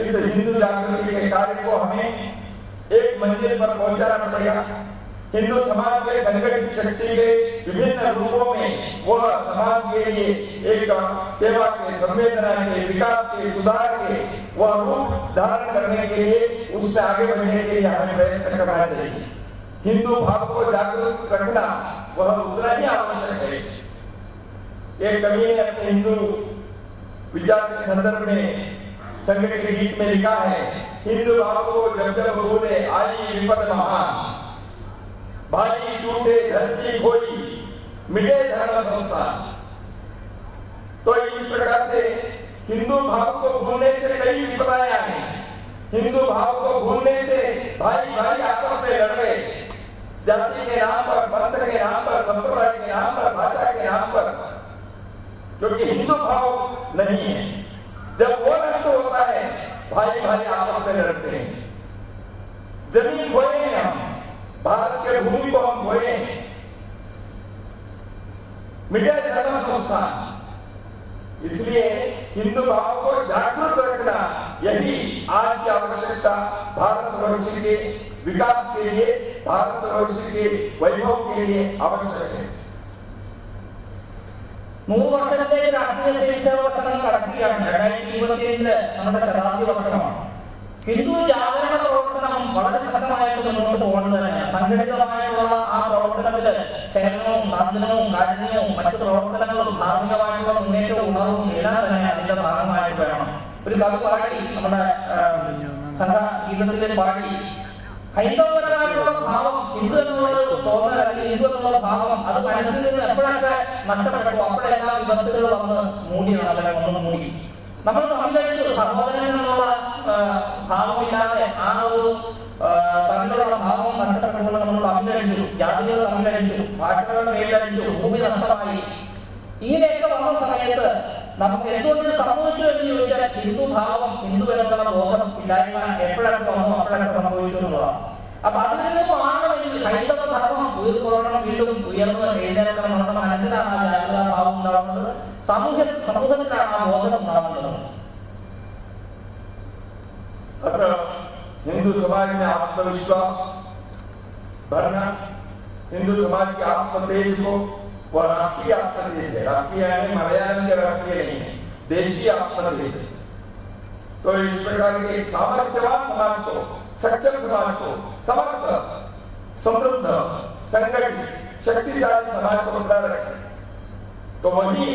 इस हिंदू जागृति के कार्य को हमें एक मंजिल पर पहुंचाना पड़ेगा। हिंदू समाज के संगठित शक्ति के विभिन्न रूपों में वह समाज के लिए एक सेवा के, संवेदना के, विकास के, सुधार के वह रूप धारण करने के लिए उसमें आगे बढ़ने के लिए हमें प्रयत्न करना चाहिए। हिंदू भाव को जागरूक रखना वह उतना ही आवश्यक है। एक कवि ने अपने हिंदू विचार के संदर्भ में संघ के गीत में लिखा है, हिंदू भाव को जब जब भूले आई विपद महान, भाई टूटे धरती खोई मिटे धर्म संस्थान। तो इस प्रकार से हिंदू भाव को भूलने से कई विपदाएं आई। हिंदू भाव को भूलने से भाई भाई आपस में लड़ रहे, जाति के नाम पर, पंथ के नाम पर, संप्रदाय के नाम पर, भाषा के नाम पर, क्योंकि हिंदू भाव नहीं है। जब वो नष्ट होता है भाई भाई आपस में लड़ते हैं। जमीन खोए हैं हम, भारत के भूमि को हम खोए हैं, मिटे धर्म संस्थान। इसलिए हिंदू भाव को जागरूक रखना यही आज की आवश्यकता भारतवर्ष के विकास के लिए, भारतवर्ष के वैभव के लिए आवश्यक है। 100 വർഷത്തെ രാഷ്ട്രീയ സ്വയംസേവക സംഘം കടക്കുകയാണ്. 2025 നമ്മുടെ ശതാബ്ദി വർഷമാണ്. ഹിന്ദു ജാഗരണ പ്രവർത്തനം വളരെ ശക്തമായിട്ട് മുന്നോട്ട് പോകുന്നത് തന്നെയാണ്. സംഘടിതമായിട്ടുള്ള ആ പ്രവർത്തനത്തിൽ സേവനവും, സാന്ത്വനവും, കാരുണ്യവും, മറ്റു പ്രവർത്തനങ്ങളും, ധാർമ്മികമായിട്ടുള്ള മുന്നേറ്റവും, ഉണർവും എല്ലാം തന്നെ അതിന്റെ ഭാഗമായിട്ട് വേണം. ഒരു കവി പാടി, നമ്മുടെ സംഘഗീതത്തിൽ പാടി, ഹൈന്ദവപരമായിട്ടുള്ള ഭാവം, ഹിന്ദു എന്നുള്ള തോന്നൽ അല്ലെങ്കിൽ ഹിന്ദു എന്നുള്ള ഭാവം അത് മനസ്സിൽ നിന്ന് എപ്പോഴൊക്കെ നഷ്ടപ്പെട്ടു അപ്പോഴെല്ലാം വിപത്തുകൾ വന്ന് മൂടിയാണ്, അവരെ വന്ന് മൂടി. നമ്മൾ തമ്മിലടിച്ചു, സഹോദരൻ എന്നുള്ള ഭാവമില്ലാതെ ആ ഒരു തമ്മിലുള്ള ഭാവം നഷ്ടപ്പെട്ടുകൊണ്ട് നമ്മൾ തമ്മിലടിച്ചു, ജാതികൾ തമ്മിലടിച്ചു, ഭാഷകളുടെ മേലടിച്ചു, ഭൂമി നഷ്ടമായി. ഇങ്ങനെയൊക്കെ വന്ന സമയത്ത് നമുക്ക് എന്തുകൊണ്ട് സംഭവിച്ചു എന്ന് ചോദിച്ചാൽ ഹിന്ദു ഭാവം, ഹിന്ദു എന്നുള്ള ബോധം ഇല്ലായ്മ എപ്പോഴൊക്കെ വന്നു അപ്പോഴൊക്കെ സംഭവിച്ചു എന്നുള്ളതാണ്. അപ്പൊ അതിൽ നിന്നും ആണെങ്കിൽ ഹൈന്ദവ ധർമ്മം ഉയർന്നു വീണ്ടും ഉയർന്ന് എഴുന്നേൽക്കണം നമ്മുടെ മനസ്സിലാണ് ആ ജാഗ്രതാ ഭാവം ഉണ്ടാവുന്നത്, സമൂഹത്തിലാണ് ആ ബോധം ഉണ്ടാവുന്നത്. हिंदू समाज में आत्मविश्वास भरना, हिंदू समाज के आत्मतेज को, वह राष्ट्रीय आत्मतेज है। राष्ट्रीय यानी मलयालम के राष्ट्रीय नहीं है, देशी आत्मतेज है। तो इस प्रकार के सामर्थ्यवान समाज को, सक्षम समाज को, समर्थ, समृद्ध, संगठित, शक्तिशाली समाज को बनाए रखें तो वही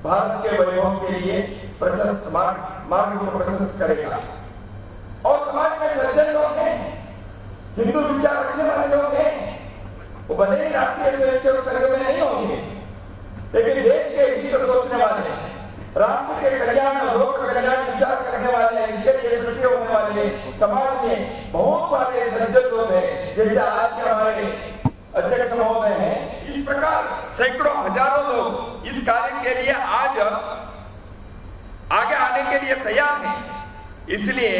भारत के वैभव के लिए प्रशस्त मार्ग को प्रशस्त करेगा। और समाज में सज्जन लोग हैं, हिंदू विचार रखने वाले लोग हैं, वो भले ही राष्ट्रीय स्वयंसेवक संघ में नहीं होंगे, लेकिन देश के हित सोचने वाले, राष्ट्र के कल्याण, लोक कल्याण विचार करने वाले, इसके लिए सक्रिय होने वाले समाज में बहुत सारे सज्जन लोग हैं। जैसे आज के हमारे अध्यक्ष महोदय हैं, इस प्रकार सैकड़ों हजारों लोग इस कार्य के लिए आज आगे आने के लिए तैयार हैं। इसलिए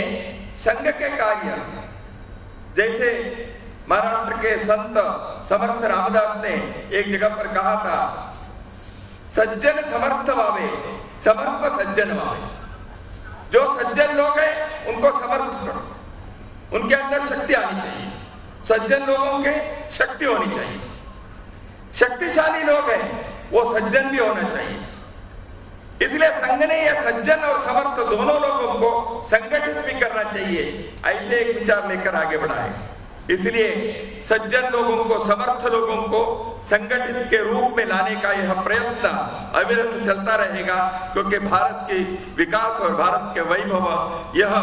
संघ के कार्य, जैसे महाराष्ट्र के संत समर्थ रामदास ने एक जगह पर कहा था, सज्जन समर्थ भावे, समर्थ सज्जन भावे। जो सज्जन लोग हैं उनको समर्थ करो, उनके अंदर शक्ति आनी चाहिए। सज्जन लोगों के शक्ति होनी चाहिए। शक्तिशाली लोग हैं वो सज्जन भी होना चाहिए। इसलिए संघ ने यह सज्जन और समर्थ दोनों लोगों को संगठित भी करना चाहिए, ऐसे एक विचार लेकर आगे बढ़ाए। इसलिए सज्जन लोगों को, समर्थ लोगों को संगठित के रूप में लाने का यह प्रयत्न अविरत चलता रहेगा, क्योंकि भारत के विकास और भारत के वैभव यह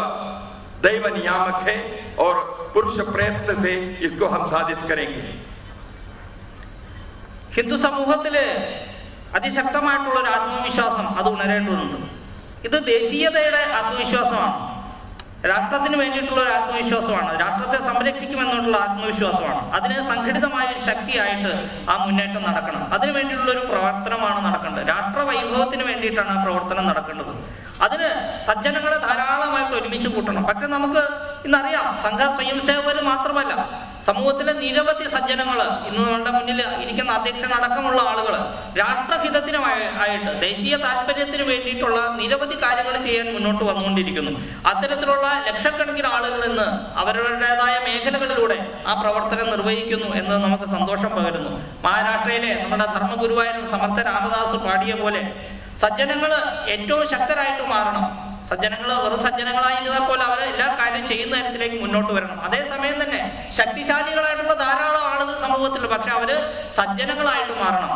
दैव नियामक है और पुरुष प्रयत्न से इसको हम साधित करेंगे। ഹിന്ദു സമൂഹത്തില് അതിശക്തമായിട്ടുള്ള ഒരു ആത്മവിശ്വാസം അത് ഉണരേണ്ടതുണ്ട്. ഇത് ദേശീയതയുടെ ആത്മവിശ്വാസമാണ്, രാഷ്ട്രത്തിന് വേണ്ടിയിട്ടുള്ള ഒരു ആത്മവിശ്വാസമാണ്, രാഷ്ട്രത്തെ സംരക്ഷിക്കുമെന്നുള്ള ആത്മവിശ്വാസമാണ്. അതിന് സംഘടിതമായ ഒരു ശക്തിയായിട്ട് ആ മുന്നേറ്റം നടക്കണം. അതിനു വേണ്ടിയിട്ടുള്ള ഒരു പ്രവർത്തനമാണ് നടക്കേണ്ടത്. രാഷ്ട്ര വൈഭവത്തിന് വേണ്ടിയിട്ടാണ് ആ പ്രവർത്തനം നടക്കേണ്ടത്. അതിന് സജ്ജനങ്ങളെ ധാരാളമായിട്ട് ഒരുമിച്ച് കൂട്ടണം. പക്ഷെ നമുക്ക് ഇന്നറിയാം, സംഘ സ്വയംസേവകർ മാത്രമല്ല, സമൂഹത്തിലെ നിരവധി സജ്ജനങ്ങൾ, ഇന്ന് നമ്മുടെ മുന്നിൽ ഇരിക്കുന്ന അധ്യക്ഷനടക്കമുള്ള ആളുകൾ രാഷ്ട്രഹിതത്തിനുമായിട്ട് ദേശീയ താല്പര്യത്തിന് വേണ്ടിയിട്ടുള്ള നിരവധി കാര്യങ്ങൾ ചെയ്യാൻ മുന്നോട്ട് വന്നുകൊണ്ടിരിക്കുന്നു. അത്തരത്തിലുള്ള ലക്ഷക്കണക്കിന് ആളുകൾ ഇന്ന് അവരുടേതായ മേഖലകളിലൂടെ ആ പ്രവർത്തനം നിർവഹിക്കുന്നു എന്ന് നമുക്ക് സന്തോഷം പകരുന്നു. മഹാരാഷ്ട്രയിലെ നമ്മുടെ ധർമ്മഗുരുവായൂർ സമർത്ഥ രാമദാസ് പാടിയ പോലെ സജ്ജനങ്ങൾ ഏറ്റവും ശക്തരായിട്ട് മാറണം. സജ്ജനങ്ങൾ വെറും സജ്ജനങ്ങളായിരുന്നാൽ പോലെ അവർ എല്ലാ കാര്യം ചെയ്യുന്ന തരത്തിലേക്ക് മുന്നോട്ട് വരണം. അതേസമയം തന്നെ ശക്തിശാലികളായിട്ടുള്ള ധാരാളം ആളുകൾ സമൂഹത്തിലുണ്ട്, പക്ഷെ അവര് സജ്ജനങ്ങളായിട്ട് മാറണം.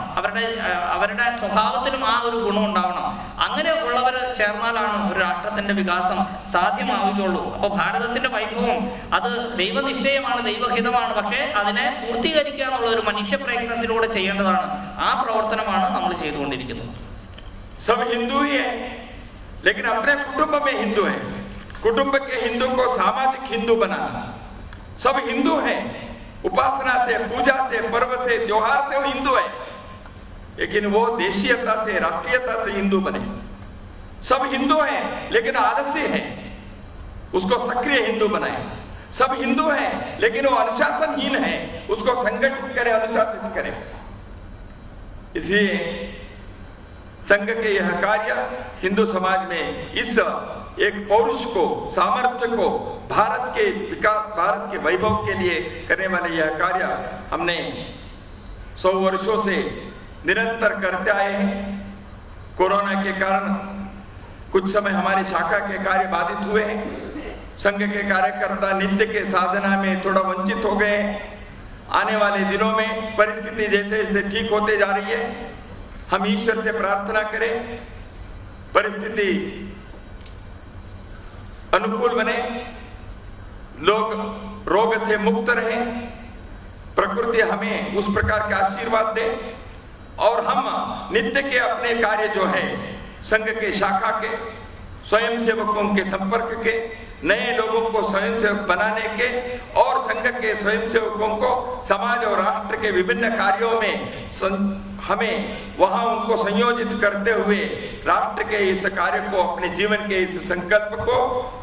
അവരുടെ സ്വഭാവത്തിലും ആ ഒരു ഗുണം ഉണ്ടാവണം. അങ്ങനെ ഉള്ളവർ ചേർന്നാലാണ് ഒരു രാഷ്ട്രത്തിന്റെ വികാസം സാധ്യമാവുകയുള്ളൂ. അപ്പൊ ഭാരതത്തിന്റെ വൈഭവം അത് ദൈവനിശ്ചയമാണ്, ദൈവഹിതമാണ്. പക്ഷെ അതിനെ പൂർത്തീകരിക്കുക എന്നുള്ള ഒരു മനുഷ്യ പ്രയത്നത്തിലൂടെ ചെയ്യേണ്ടതാണ്. ആ പ്രവർത്തനമാണ് നമ്മൾ ചെയ്തുകൊണ്ടിരിക്കുന്നത്. सब हिंदू ही है, लेकिन अपने कुटुंब में हिंदू है। कुटुंब के हिंदू को सामाजिक हिंदू बनाना। सब हिंदू है, उपासना से, पूजा से, पर्व से, त्योहार से वो हिंदू है, लेकिन वो देशीयता से, राष्ट्रीयता से हिंदू बने। सब हिंदू है लेकिन आलसी है, उसको सक्रिय हिंदू बनाए। सब हिंदू है लेकिन वो अनुशासनहीन है, उसको संगठित करे, अनुशासित करे। इसलिए संघ के यह कार्य हिंदू समाज में इस एक पौरुष को, सामर्थ्य को, भारत के विकास, भारत के वैभव के लिए करने वाले यह कार्य हमने 100 वर्षों से निरंतर करते आए हैं। कोरोना के कारण कुछ समय हमारी शाखा के कार्य बाधित हुए हैं। संघ के कार्यकर्ता नित्य के साधना में थोड़ा वंचित हो गए हैं। आने वाले दिनों में परिस्थिति जैसे जैसे ठीक होते जा रही है, हम ईश्वर से प्रार्थना करें परिस्थिति अनुकूल बने, लोग रोग से मुक्त रहें, प्रकृति हमें उस प्रकार के आशीर्वाद दे और हम नित्य के अपने कार्य जो है संघ के शाखा के, स्वयंसेवकों के संपर्क के, नए लोगों को स्वयंसेवक बनाने के और संघ के स्वयंसेवकों को समाज और राष्ट्र के विभिन्न कार्यों में हमें वहां उनको संयोजित करते हुए राष्ट्र के इस कार्य को, अपने जीवन के इस संकल्प को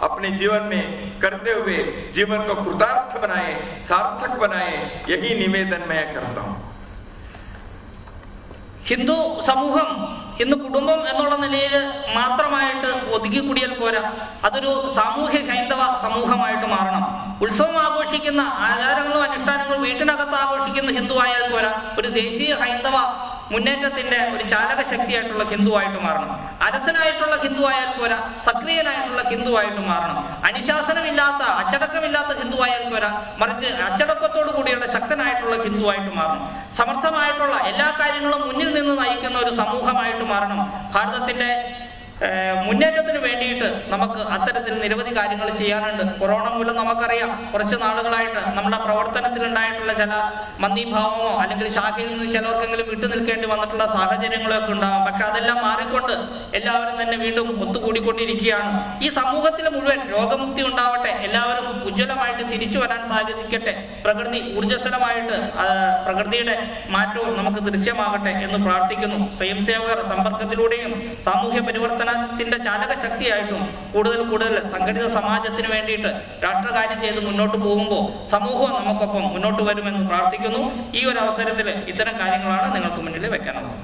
अपने जीवन में करते हुए जीवन को कृतार्थ बनाए, सार्थक बनाए, यही निवेदन मैं करता हूं. ഹിന്ദു സമൂഹം ഇന്ന് കുടുംബം എന്നുള്ള നിലയിൽ മാത്രമായിട്ട് ഒതുങ്ങിക്കൂടിയാൽ പോരാ, അതൊരു സാമൂഹ്യ ഹൈന്ദവ സമൂഹമായിട്ട് മാറണം. ഉത്സവം ആഘോഷിക്കുന്ന, ആചാരങ്ങളും അനുഷ്ഠാനങ്ങളും വീട്ടിനകത്ത് ആഘോഷിക്കുന്ന ഹിന്ദു ആയാൽ പോരാ, ഒരു ദേശീയ ഹൈന്ദവ മുന്നേറ്റത്തിന്റെ ഒരു ചാലക ശക്തിയായിട്ടുള്ള ഹിന്ദുവായിട്ട് മാറണം. അരസനായിട്ടുള്ള ഹിന്ദു ആയാൽ പോരാ, സക്രിയനായിട്ടുള്ള ഹിന്ദുവായിട്ട് മാറണം. അനുശാസനമില്ലാത്ത, അച്ചടക്കമില്ലാത്ത ഹിന്ദുവായാൽ പോരാ, മറിച്ച് അച്ചടക്കത്തോടു കൂടിയുള്ള ശക്തനായിട്ടുള്ള ഹിന്ദുവായിട്ട് മാറണം. സമർത്ഥമായിട്ടുള്ള എല്ലാ കാര്യങ്ങളും മുന്നിൽ നിന്ന് നയിക്കുന്ന ഒരു സമൂഹമായിട്ട് മാറണം. ഭാരതത്തിന്റെ മുന്നേറ്റത്തിന് വേണ്ടിയിട്ട് നമുക്ക് അത്തരത്തിൽ നിരവധി കാര്യങ്ങൾ ചെയ്യാനുണ്ട്. കൊറോണ മൂലം നമുക്കറിയാം, കുറച്ച് നാളുകളായിട്ട് നമ്മുടെ പ്രവർത്തനത്തിലുണ്ടായിട്ടുള്ള ചില മന്ദീഭാവമോ അല്ലെങ്കിൽ ശാഖയിൽ നിന്ന് ചിലർക്കെങ്കിലും വിട്ടു നിൽക്കേണ്ടി വന്നിട്ടുള്ള സാഹചര്യങ്ങളൊക്കെ ഉണ്ടാകും. പക്ഷെ അതെല്ലാം മാറിക്കൊണ്ട് എല്ലാവരും തന്നെ വീണ്ടും ഒത്തുകൂടിക്കൊണ്ടിരിക്കുകയാണ്. ഈ സമൂഹത്തിൽ മുഴുവൻ രോഗമുക്തി ഉണ്ടാവട്ടെ, എല്ലാവരും ഉജ്ജ്വലമായിട്ട് തിരിച്ചു വരാൻ സാധിക്കട്ടെ, പ്രകൃതി ഊർജ്ജസ്വലമായിട്ട് പ്രകൃതിയുടെ മാറ്റവും നമുക്ക് ദൃശ്യമാകട്ടെ എന്ന് പ്രാർത്ഥിക്കുന്നു. സ്വയംസേവകർ സമ്പർക്കത്തിലൂടെയും സാമൂഹ്യ പരിവർത്തനത്തിന്റെ ചാലക ശക്തിയായിട്ടും കൂടുതൽ സംഘടിത സമാജത്തിന് വേണ്ടിയിട്ട് രാഷ്ട്രകാര്യം ചെയ്ത് മുന്നോട്ട് പോകുമ്പോൾ സമൂഹം നമുക്കൊപ്പം മുന്നോട്ട് വരുമെന്ന് പ്രാർത്ഥിക്കുന്നു. ഈ ഒരു അവസരത്തിൽ ഇത്തരം കാര്യങ്ങളാണ് നിങ്ങൾക്ക് മുന്നിൽ വെക്കാനുള്ളത്.